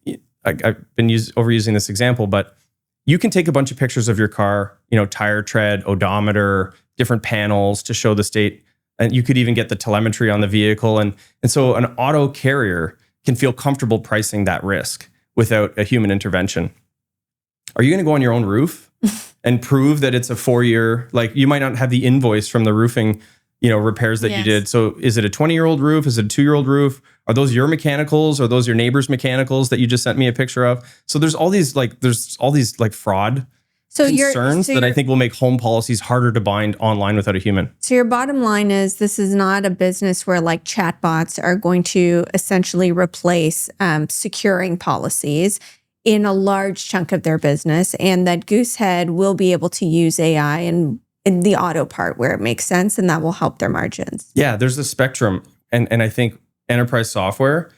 I've been overusing this example, but you can take a bunch of pictures of your car, tire tread, odometer, different panels to show the state. And you could even get the telemetry on the vehicle. And so an auto carrier can feel comfortable pricing that risk without a human intervention. Are you going to go on your own roof and prove that it's a 4-year, like you might not have the invoice from the roofing, repairs that you did. So is it a 20-year-old roof? Is it a 2-year-old roof? Are those your mechanicals? Are those your neighbor's mechanicals that you just sent me a picture of? So there's all these fraud concerns that I think will make home policies harder to bind online without a human. So your bottom line is this is not a business where like chatbots are going to essentially replace securing policies in a large chunk of their business, and that Goosehead will be able to use AI in the auto part where it makes sense, and that will help their margins. Yeah, there's a spectrum. And I think enterprise software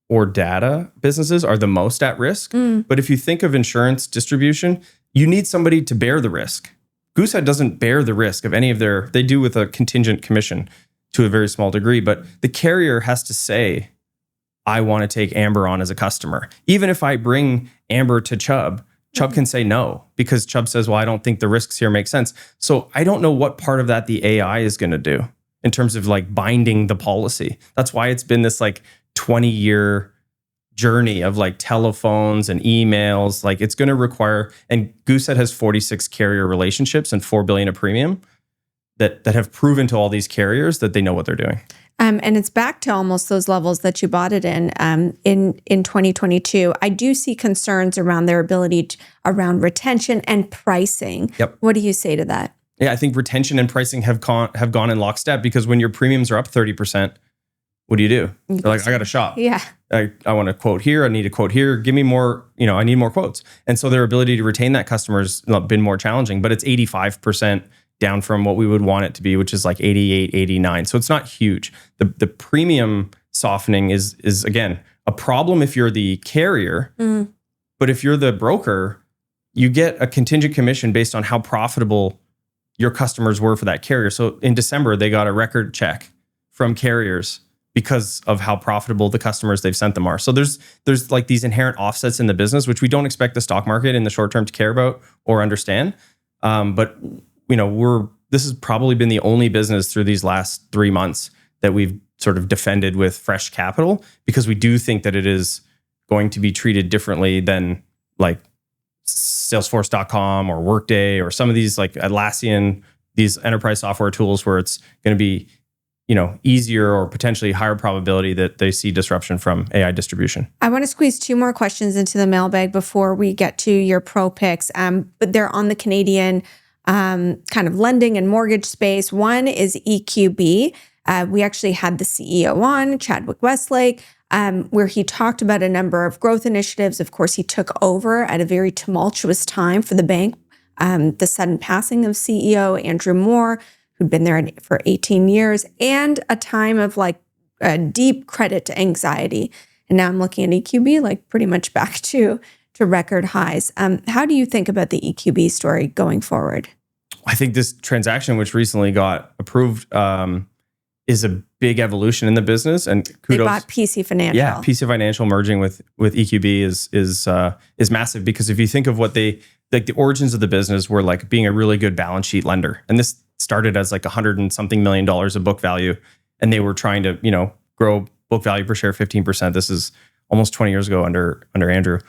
or data businesses are the most at risk. But if you think of insurance distribution, you need somebody to bear the risk. Goosehead doesn't bear the risk of any of they do with a contingent commission to a very small degree, but the carrier has to say, I want to take Amber on as a customer. Even if I bring Amber to Chubb can say no, because Chubb says, well, I don't think the risks here make sense. So I don't know what part of that the AI is going to do in terms of like binding the policy. That's why it's been this like 20-year journey of like telephones and emails. Like it's going to require, and Goosehead has 46 carrier relationships and $4 billion of premium that have proven to all these carriers that they know what they're doing. And it's back to almost those levels that you bought it in 2022. I do see concerns around their ability around retention and pricing. Yep. What do you say to that? Yeah, I think retention and pricing have gone in lockstep, because when your premiums are up 30%, what do? They're like, I got to shop. Yeah. I want a quote here. I need a quote here. Give me more, I need more quotes. And so their ability to retain that customer has been more challenging, but it's 85% down from what we would want it to be, which is like 88, 89. So it's not huge. The premium softening is again, a problem if you're the carrier, but if you're the broker, you get a contingent commission based on how profitable your customers were for that carrier. So in December, they got a record check from carriers because of how profitable the customers they've sent them are. So there's like these inherent offsets in the business, which we don't expect the stock market in the short term to care about or understand. But this has probably been the only business through these last 3 months that we've sort of defended with fresh capital, because we do think that it is going to be treated differently than like Salesforce.com or Workday or some of these like Atlassian, these enterprise software tools where it's going to be easier or potentially higher probability that they see disruption from AI distribution. I want to squeeze 2 more questions into the mailbag before we get to your pro picks. But they're on the Canadian kind of lending and mortgage space. One is EQB. We actually had the CEO on, Chadwick Westlake, where he talked about a number of growth initiatives. Of course, he took over at a very tumultuous time for the bank. The sudden passing of CEO Andrew Moore, who'd been there for 18 years, and a time of like deep credit anxiety. And now I'm looking at EQB like pretty much back to record highs. How do you think about the EQB story going forward? I think this transaction, which recently got approved, is a big evolution in the business. And kudos. They bought PC Financial. Yeah, PC Financial merging with EQB is massive, because if you think of what the origins of the business were like being a really good balance sheet lender, and this started as like $100 and something million of book value, and they were trying to grow book value per share 15%. This is almost 20 years ago under Andrew.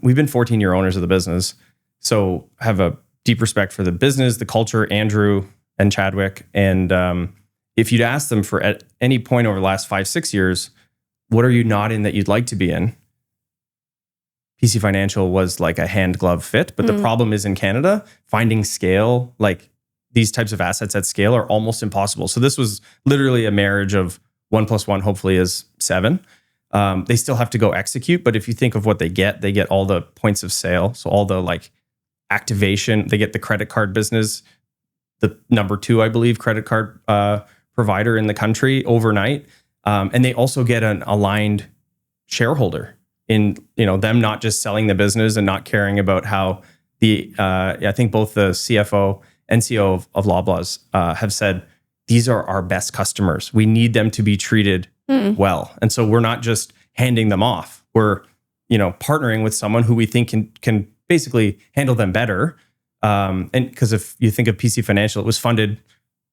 We've been 14-year owners of the business, so have a deep respect for the business, the culture, Andrew and Chadwick. And if you'd ask them for at any point over the last 5-6 years, what are you not in that you'd like to be in? PC Financial was like a hand glove fit, but the problem is in Canada, finding scale, like these types of assets at scale are almost impossible. So this was literally a marriage of 1 + 1 hopefully is 7. They still have to go execute, but if you think of what they get all the points of sale. So all the like activation, they get the credit card business, the number 2, I believe, credit card provider in the country overnight. And they also get an aligned shareholder in, them not just selling the business and not caring about how I think both the CFO and CEO of Loblaws have said, these are our best customers. We need them to be treated well. And so we're not just handing them off. We're, partnering with someone who we think can basically handle them better. And because if you think of PC Financial, it was funded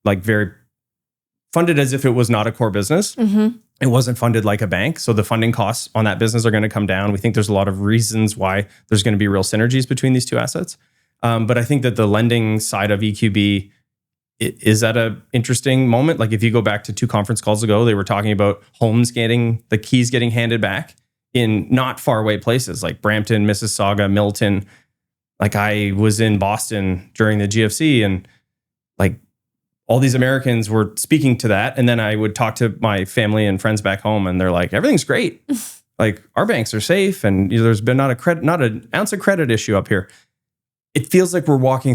as if it was not a core business. It wasn't funded like a bank. So the funding costs on that business are going to come down. We think there's a lot of reasons why there's going to be real synergies between these two assets. But I think that the lending side of EQB is at an interesting moment. Like if you go back to 2 conference calls ago, they were talking about homes getting the keys getting handed back in not far away places like Brampton, Mississauga, Milton. Like I was in Boston during the GFC and like all these Americans were speaking to that. And then I would talk to my family and friends back home and they're like, everything's great. Like our banks are safe and there's been not an ounce of credit issue up here. It feels like we're walking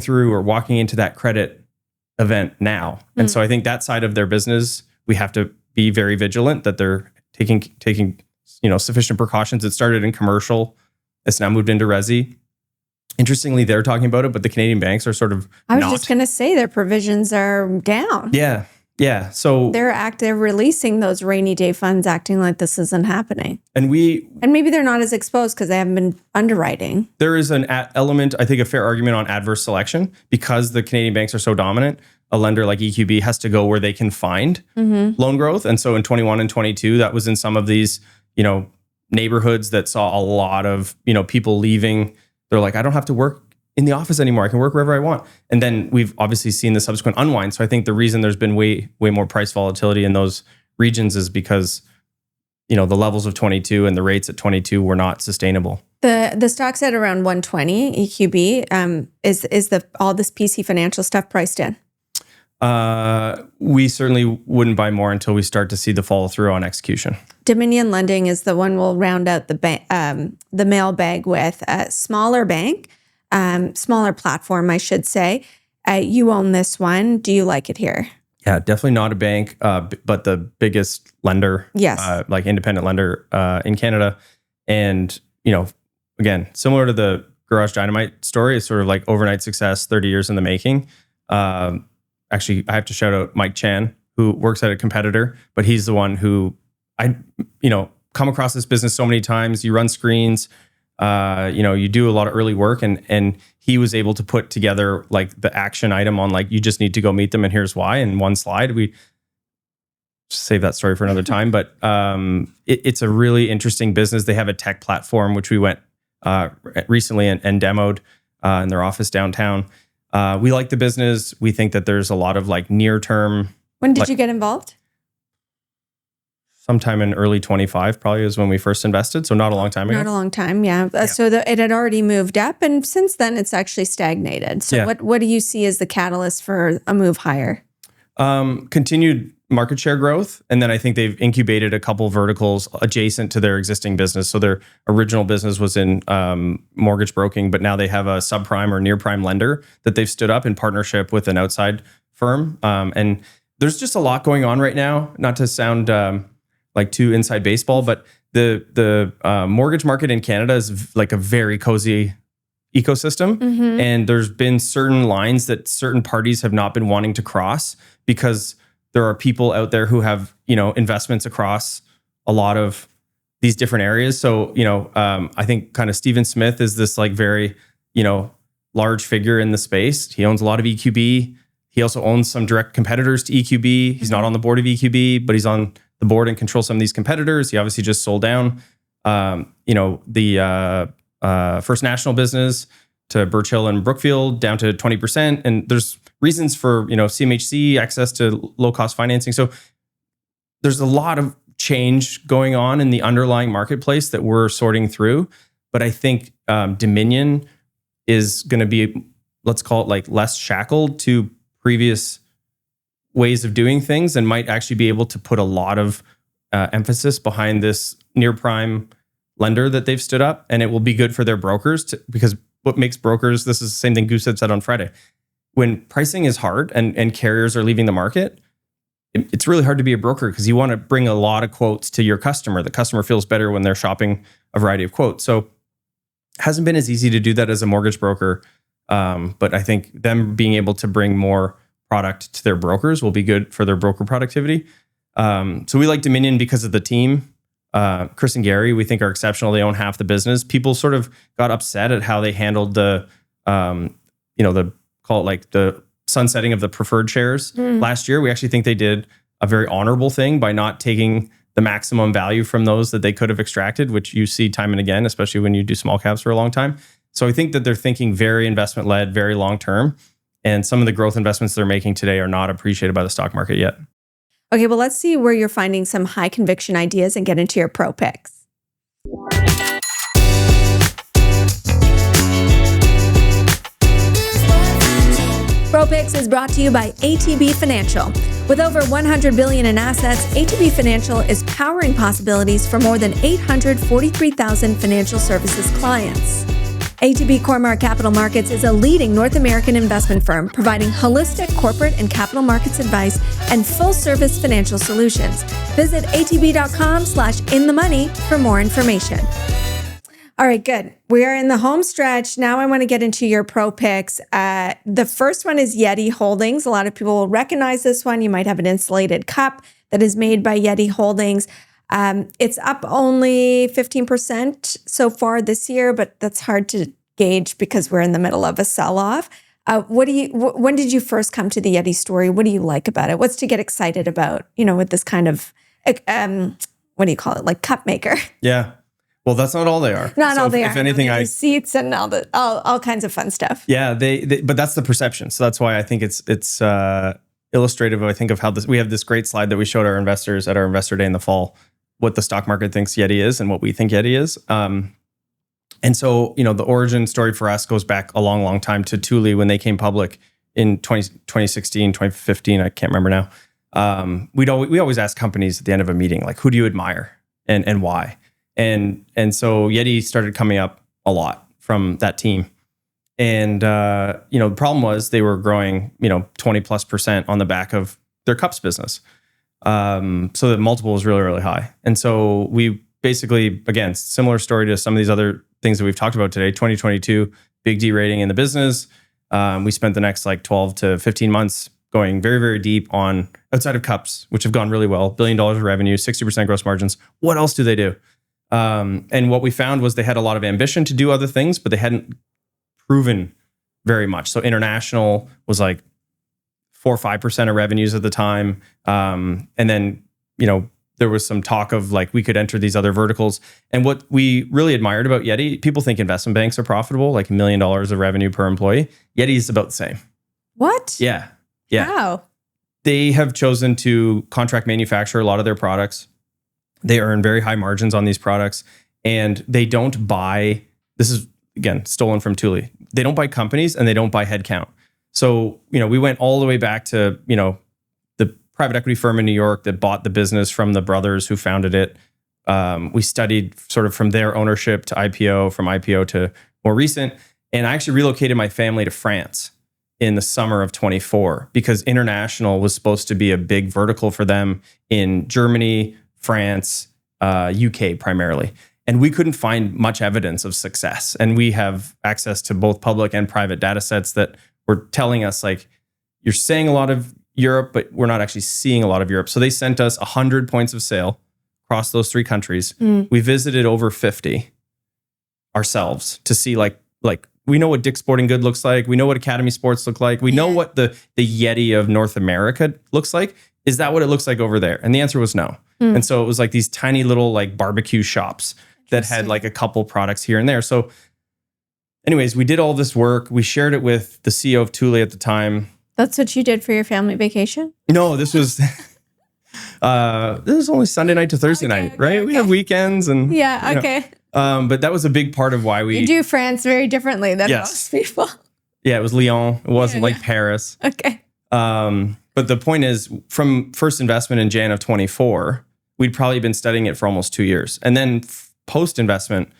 into that credit event now. And so I think that side of their business, we have to be very vigilant that they're taking sufficient precautions. It started in commercial. It's now moved into resi. Interestingly, they're talking about it, but the Canadian banks are sort of I was just going to say their provisions are down. Yeah. Yeah. So they're releasing those rainy day funds, acting like this isn't happening. And maybe they're not as exposed because they haven't been underwriting. There is an element, I think a fair argument on adverse selection because the Canadian banks are so dominant. A lender like EQB has to go where they can find loan growth. And so in 21 and 22, that was in some of these, neighborhoods that saw a lot of, people leaving. They're like, I don't have to work in the office anymore. I can work wherever I want. And then we've obviously seen the subsequent unwind. So I think the reason there's been way more price volatility in those regions is because, the levels of 22 and the rates at 22 were not sustainable. The stock's at around 120 EQB. Is all this PC financial stuff priced in? We certainly wouldn't buy more until we start to see the follow through on execution. Dominion Lending is the one we'll round out the mailbag with. A smaller bank, smaller platform, I should say. You own this one. Do you like it here? Yeah, definitely not a bank, but the biggest lender, yes, like independent lender in Canada. And, again, similar to the Groupe Dynamite story, it's sort of like overnight success, 30 years in the making. Actually, I have to shout out Mike Chan, who works at a competitor, but he's the one who come across this business so many times. You run screens, you do a lot of early work, and he was able to put together like the action item on like, you just need to go meet them and here's why in one slide. We save that story for another time, but it's a really interesting business. They have a tech platform, which we went recently and demoed in their office downtown. We like the business. We think that there's a lot of like near term. When did you get involved? Sometime in early 25 probably is when we first invested. So not a long time ago. Not a long time, yeah. So it had already moved up and since then it's actually stagnated. So what do you see as the catalyst for a move higher? Continued market share growth. And then I think they've incubated a couple verticals adjacent to their existing business. So their original business was in mortgage broking, but now they have a subprime or near prime lender that they've stood up in partnership with an outside firm. And there's just a lot going on right now, not to sound like too inside baseball, but the mortgage market in Canada is like a very cozy ecosystem. And there's been certain lines that certain parties have not been wanting to cross because there are people out there who have, investments across a lot of these different areas. So, I think kind of Stephen Smith is this like very, large figure in the space. He owns a lot of EQB. He also owns some direct competitors to EQB. He's not on the board of EQB, but he's on the board and controls some of these competitors. He obviously just sold down, the First National business to Birch Hill and Brookfield down to 20%. And there's reasons for, CMHC access to low cost financing. So there's a lot of change going on in the underlying marketplace that we're sorting through. But I think Dominion is going to be, let's call it like less shackled to previous ways of doing things and might actually be able to put a lot of emphasis behind this near prime lender that they've stood up. And it will be good for their brokers because what makes brokers, this is the same thing Goosehead said on Friday. When pricing is hard and carriers are leaving the market, it's really hard to be a broker because you want to bring a lot of quotes to your customer. The customer feels better when they're shopping a variety of quotes. So it hasn't been as easy to do that as a mortgage broker. But I think them being able to bring more product to their brokers will be good for their broker productivity. So we like Dominion because of the team. Chris and Gary, we think are exceptional. They own half the business. People sort of got upset at how they handled the call it like the sunsetting of the preferred shares last year. We actually think they did a very honorable thing by not taking the maximum value from those that they could have extracted, which you see time and again, especially when you do small caps for a long time. So I think that they're thinking very investment led, very long term. And some of the growth investments they're making today are not appreciated by the stock market yet. Okay, well, let's see where you're finding some high conviction ideas and get into your pro picks. Picks is brought to you by ATB Financial. With over $100 billion in assets, ATB Financial is powering possibilities for more than 843,000 financial services clients. ATB Cormark Capital Markets is a leading North American investment firm providing holistic corporate and capital markets advice and full-service financial solutions. Visit atb.com/inthemoney for more information. All right, good. We are in the home stretch. Now I want to get into your pro picks. The first one is YETI Holdings. A lot of people will recognize this one. You might have an insulated cup that is made by YETI Holdings. It's up only 15% so far this year, but that's hard to gauge because we're in the middle of a sell-off. When did you first come to the YETI story? What do you like about it? What's to get excited about, with this kind of, what do you call it? Like cup maker? Yeah. Well, that's not all they are. Not all they are. If anything, seats and all kinds of fun stuff. Yeah, but that's the perception. So that's why I think it's illustrative. I think of how we have this great slide that we showed our investors at our investor day in the fall, what the stock market thinks YETI is and what we think YETI is. And so, the origin story for us goes back a long, long time to Thule when they came public in 2016, 2015. I can't remember now. We always ask companies at the end of a meeting, like, who do you admire and why? And so YETI started coming up a lot from that team. And, the problem was they were growing, 20+% on the back of their cups business. So the multiple was really, really high. And so we basically, again, similar story to some of these other things that we've talked about today, 2022, big derating in the business. We spent the next 12 to 15 months going very, very deep on outside of cups, which have gone really well, $1 billion of revenue, 60% gross margins. What else do they do? And what we found was they had a lot of ambition to do other things, but they hadn't proven very much. So international was 4 or 5% of revenues at the time. And then, there was some talk of we could enter these other verticals. And what we really admired about YETI, people think investment banks are profitable, $1 million of revenue per employee. YETI is about the same. What? Yeah. Wow. They have chosen to contract manufacture a lot of their products. They earn very high margins on these products, and they don't buy, this is, again, stolen from Thule. They don't buy companies and they don't buy headcount. So, we went all the way back to, the private equity firm in New York that bought the business from the brothers who founded it. We studied sort of from their ownership to IPO, from IPO to more recent. And I actually relocated my family to France in the summer of 24 because international was supposed to be a big vertical for them in Germany, France, UK primarily. And we couldn't find much evidence of success. And we have access to both public and private data sets that were telling us you're saying a lot of Europe, but we're not actually seeing a lot of Europe. So they sent us 100 points of sale across those 3 countries. We visited over 50 ourselves to see we know what Dick's Sporting Good looks like. We know what Academy Sports look like. We know what the YETI of North America looks like. Is that what it looks like over there? And the answer was no. And so it was these tiny little barbecue shops that had a couple products here and there. So anyways, we did all this work. We shared it with the CEO of Thule at the time. That's what you did for your family vacation? No, this was only Sunday night to Thursday night, right? Okay. We have weekends and okay. But that was a big part of why we do France very differently than most people. Yeah, it was Lyon. It wasn't Paris. Okay. But the point is, from first investment in Jan of 24, we'd probably been studying it for almost 2 years. And then post-investment,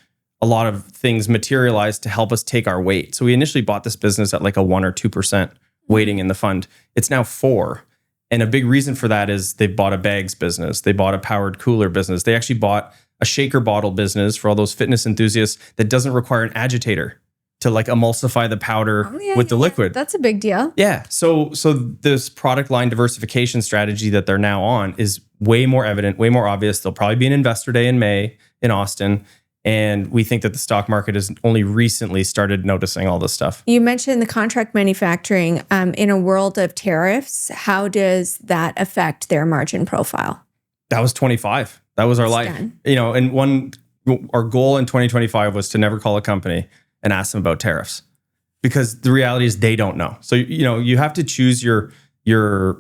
a lot of things materialized to help us take our weight. So we initially bought this business at a 1 or 2% weighting in the fund. It's now 4. And a big reason for that is they bought a bags business. They bought a powered cooler business. They actually bought a shaker bottle business for all those fitness enthusiasts that doesn't require an agitator to emulsify the powder with the liquid. That's a big deal. Yeah. So this product line diversification strategy that they're now on is way more evident, way more obvious. There'll probably be an investor day in May in Austin. And we think that the stock market has only recently started noticing all this stuff. You mentioned the contract manufacturing. In a world of tariffs, how does that affect their margin profile? That was 25. That was our life. Done. And our goal in 2025 was to never call a company and ask them about tariffs, because the reality is they don't know. So, you have to choose your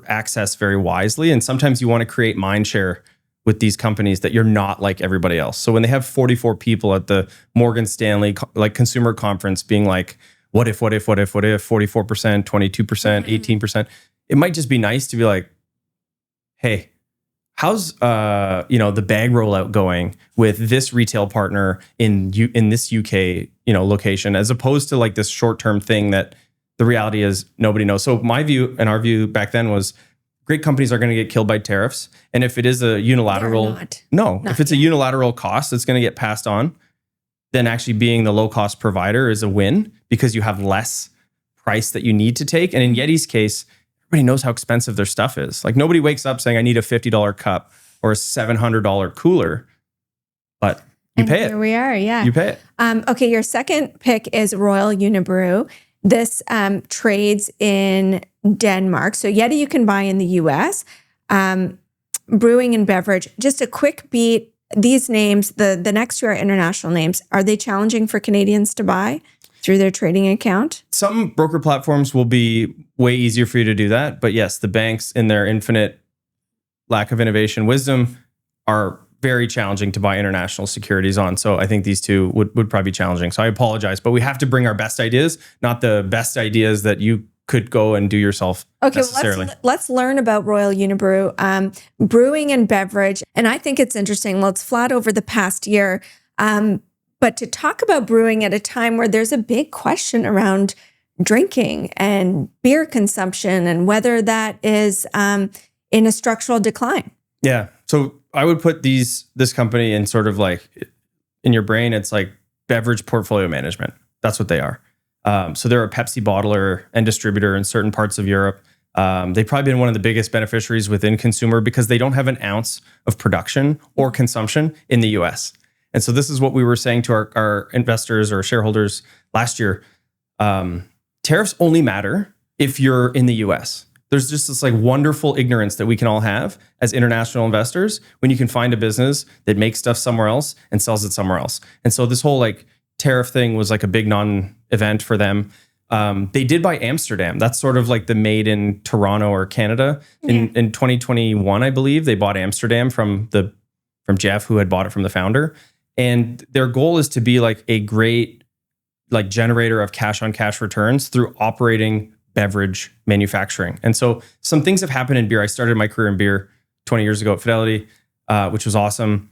access very wisely. And sometimes you want to create mind share with these companies that you're not like everybody else. So when they have 44 people at the Morgan Stanley consumer conference being what if, 44%, 22%, 18%. It might just be nice to be like, hey, how's the bag rollout going with this retail partner in this UK location, as opposed to like this short-term thing that the reality is nobody knows. So my view and our view back then was great companies are going to get killed by tariffs. And if it is a unilateral, if it's a unilateral cost that's going to get passed on, then actually being the low-cost provider is a win because you have less price that you need to take. And in YETI's case, everybody knows how expensive their stuff is. Like nobody wakes up saying, I need a $50 cup or a $700 cooler, but you pay it. Here we are, yeah. You pay it. Okay, your second pick is Royal Unibrew. This trades in Denmark. So YETI you can buy in the US. Brewing and beverage. Just a quick beat. These names, the next two are international names. Are they challenging for Canadians to buy through their trading account? Some broker platforms will be way easier for you to do that. But yes, the banks in their infinite lack of innovation wisdom are very challenging to buy international securities on. So I think these two would probably be challenging. So I apologize, but we have to bring our best ideas, not the best ideas that you could go and do yourself necessarily. Well, let's learn about Royal Unibrew, brewing and beverage. And I think it's interesting. Well, it's flat over the past year. But to talk about brewing at a time where there's a big question around drinking and beer consumption and whether that is in a structural decline. Yeah. So I would put this company in sort of like, in your brain, it's like beverage portfolio management. That's what they are. So they're a Pepsi bottler and distributor in certain parts of Europe. They've probably been one of the biggest beneficiaries within consumer because they don't have an ounce of production or consumption in the US. And so this is what we were saying to our investors or shareholders last year. Tariffs only matter if you're in the US. There's just this like wonderful ignorance that we can all have as international investors when you can find a business that makes stuff somewhere else and sells it somewhere else. And so this whole like tariff thing was like a big non-event for them. They did buy Amsterdam. That's sort of like the made in Toronto or Canada. In 2021, I believe, they bought Amsterdam from Jeff, who had bought it from the founder. And their goal is to be like a great like generator of cash on cash returns through operating beverage manufacturing. And so some things have happened in beer. I started my career in beer 20 years ago at Fidelity, which was awesome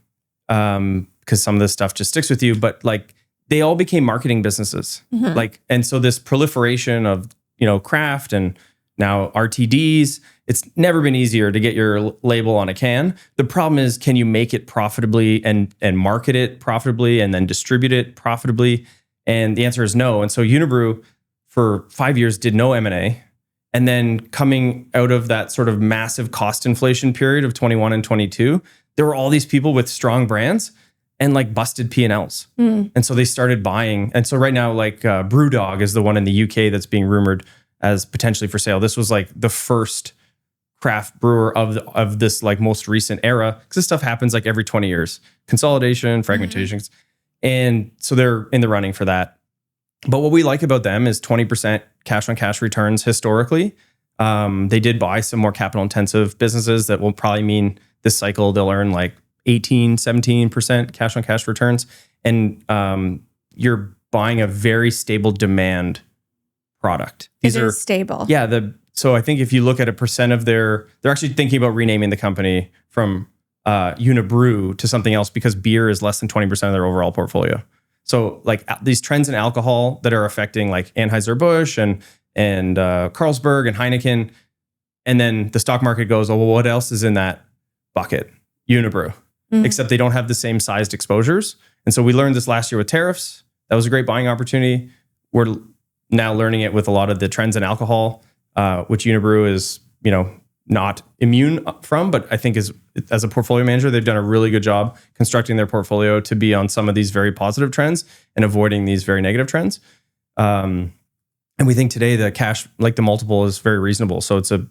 because some of this stuff just sticks with you. But like they all became marketing businesses. Mm-hmm. And so this proliferation of, craft and now RTDs, it's never been easier to get your label on a can. The problem is, can you make it profitably and market it profitably and then distribute it profitably? And the answer is no. And so Unibrew for 5 years did no M&A. And then coming out of that sort of massive cost inflation period of 21 and 22, there were all these people with strong brands and like busted P&Ls. And so they started buying. And so right now, like BrewDog is the one in the UK that's being rumored as potentially for sale. This was like the first craft brewer of this like most recent era, because this stuff happens like every 20 years. Consolidation, fragmentations. And so they're in the running for that. But what we like about them is 20% cash on cash returns historically. They did buy some more capital intensive businesses that will probably mean this cycle they'll earn like 18, 17% cash on cash returns. And you're buying a very stable demand product. These are stable. Yeah. So I think if you look at a percent of they're actually thinking about renaming the company from Unibrew to something else because beer is less than 20% of their overall portfolio. So like these trends in alcohol that are affecting like Anheuser-Busch and Carlsberg and Heineken. And then the stock market goes, oh, well, what else is in that bucket? Unibrew. Except they don't have the same sized exposures. And so we learned this last year with tariffs. That was a great buying opportunity. We're now learning it with a lot of the trends in alcohol, which Unibrew is, not immune from, but I think as a portfolio manager, they've done a really good job constructing their portfolio to be on some of these very positive trends and avoiding these very negative trends. And we think today the cash, like the multiple, is very reasonable. So it's a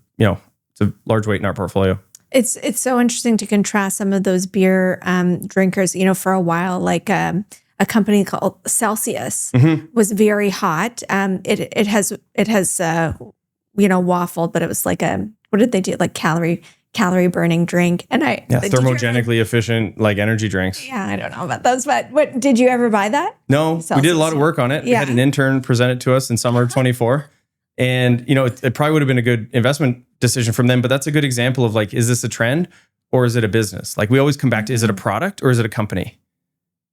large weight in our portfolio. It's so interesting to contrast some of those beer drinkers. For a while, like a company called Celsius was very hot. It has waffled, but it was like what did they do? Like calorie calorie burning drink. And thermogenically efficient, like energy drinks. Yeah, I don't know about those, but what did you ever buy that? No, we did a lot of work on it. We had an intern present it to us in summer of 24. And, it probably would have been a good investment decision from them, but that's a good example of like, is this a trend or is it a business? Like we always come back to, is it a product or is it a company?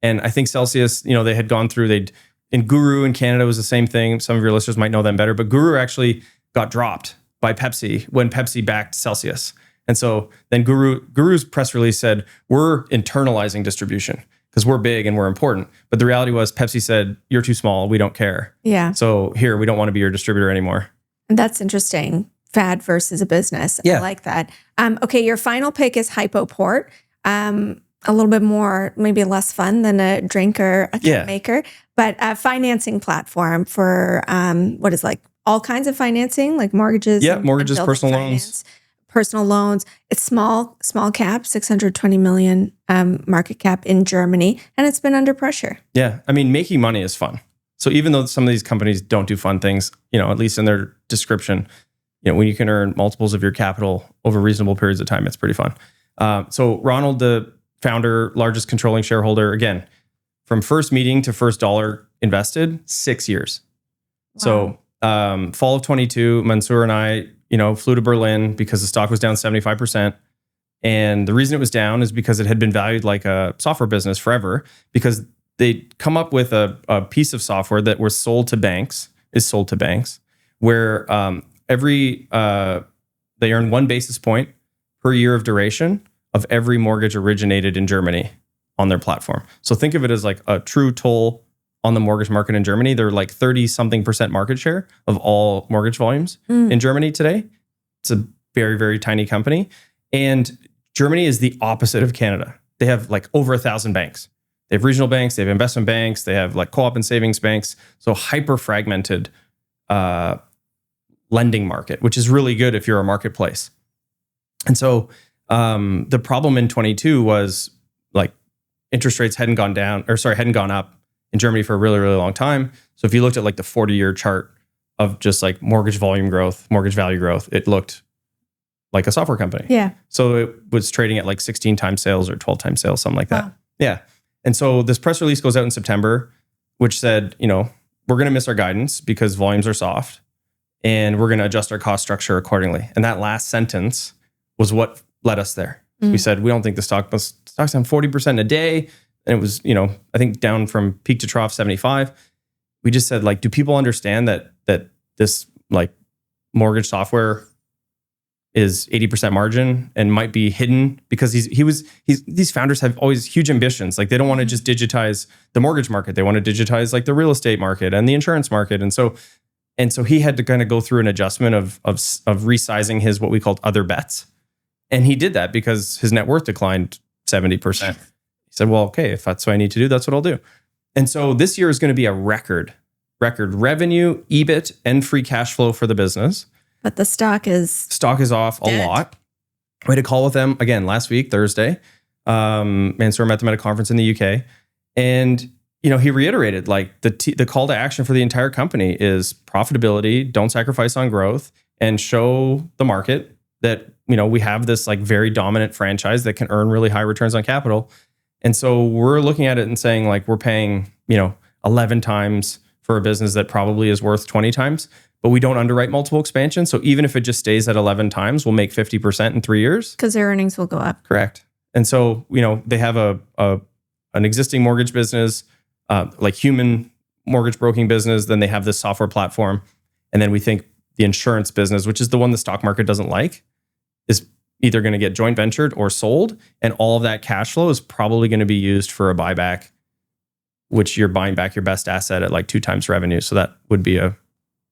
And I think Celsius, they had gone through, in Guru in Canada was the same thing. Some of your listeners might know them better, but Guru actually got dropped by Pepsi when Pepsi backed Celsius. And so then Guru's press release said, we're internalizing distribution because we're big and we're important. But the reality was Pepsi said, you're too small. We don't care. Yeah. So here, we don't want to be your distributor anymore. That's interesting. Fad versus a business. Yeah. I like that. Okay. Your final pick is Hypoport. A little bit more, maybe less fun than a drink or a cake maker, but a financing platform for all kinds of financing, like mortgages. Yeah, mortgages, personal loans. Personal loans. It's small cap, 620 million market cap in Germany, and it's been under pressure. Yeah, I mean, making money is fun. So even though some of these companies don't do fun things, at least in their description, when you can earn multiples of your capital over reasonable periods of time, it's pretty fun. So Ronald, the founder, largest controlling shareholder, again, from first meeting to first dollar invested, 6 years. Wow. So fall of 22, Mansour and I, flew to Berlin because the stock was down 75%. And the reason it was down is because it had been valued like a software business forever, because they'd come up with a piece of software that was sold to banks, where they earn 1 basis point per year of duration of every mortgage originated in Germany on their platform. So think of it as like a true toll on the mortgage market in Germany. They're like 30-something% market share of all mortgage volumes in Germany today. It's a very, very tiny company. And Germany is the opposite of Canada. They have like over 1,000 banks. They have regional banks, they have investment banks, they have like co-op and savings banks. So hyper fragmented lending market, which is really good if you're a marketplace. And so the problem in 22 was like interest rates hadn't gone up in Germany for a really, really long time. So if you looked at like the 40-year chart of just like mortgage volume growth, mortgage value growth, it looked like a software company. Yeah. So it was trading at like 16 times sales or 12 times sales, something like that. Wow. Yeah. And so this press release goes out in September, which said, we're going to miss our guidance because volumes are soft and we're going to adjust our cost structure accordingly. And that last sentence was what led us there. We said, we don't think the stock's down 40% in a day. And it was, I think down from peak to trough 75. We just said, like, do people understand that this like mortgage software is 80% margin and might be hidden because these founders have always huge ambitions. Like they don't want to just digitize the mortgage market. They want to digitize like the real estate market and the insurance market. And so he had to kind of go through an adjustment of resizing his, what we called other bets. And he did that because his net worth declined 70%. He said, well, okay, if that's what I need to do, that's what I'll do. And so this year is going to be a record revenue, EBIT, and free cash flow for the business. But the stock is off dead. A lot. We had a call with them again last week, Thursday. Mansour met them at a conference in the UK. And, he reiterated like the call to action for the entire company is profitability, don't sacrifice on growth, and show the market that, we have this like very dominant franchise that can earn really high returns on capital. And so we're looking at it and saying like, we're paying, 11 times for a business that probably is worth 20 times, but we don't underwrite multiple expansion. So even if it just stays at 11 times, we'll make 50% in 3 years. Because their earnings will go up. Correct. And so, they have an existing mortgage business, like human mortgage broking business. Then they have this software platform. And then we think the insurance business, which is the one the stock market doesn't like, is either going to get joint ventured or sold. And all of that cash flow is probably going to be used for a buyback, which you're buying back your best asset at like 2 times revenue. So that would be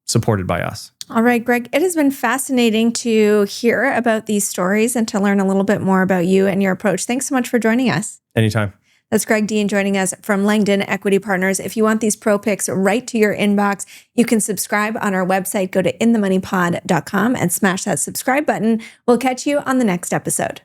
supported by us. All right, Greg, it has been fascinating to hear about these stories and to learn a little bit more about you and your approach. Thanks so much for joining us. Anytime. That's Greg Dean joining us from Langdon Equity Partners. If you want these pro picks right to your inbox, you can subscribe on our website. Go to inthemoneypod.com and smash that subscribe button. We'll catch you on the next episode.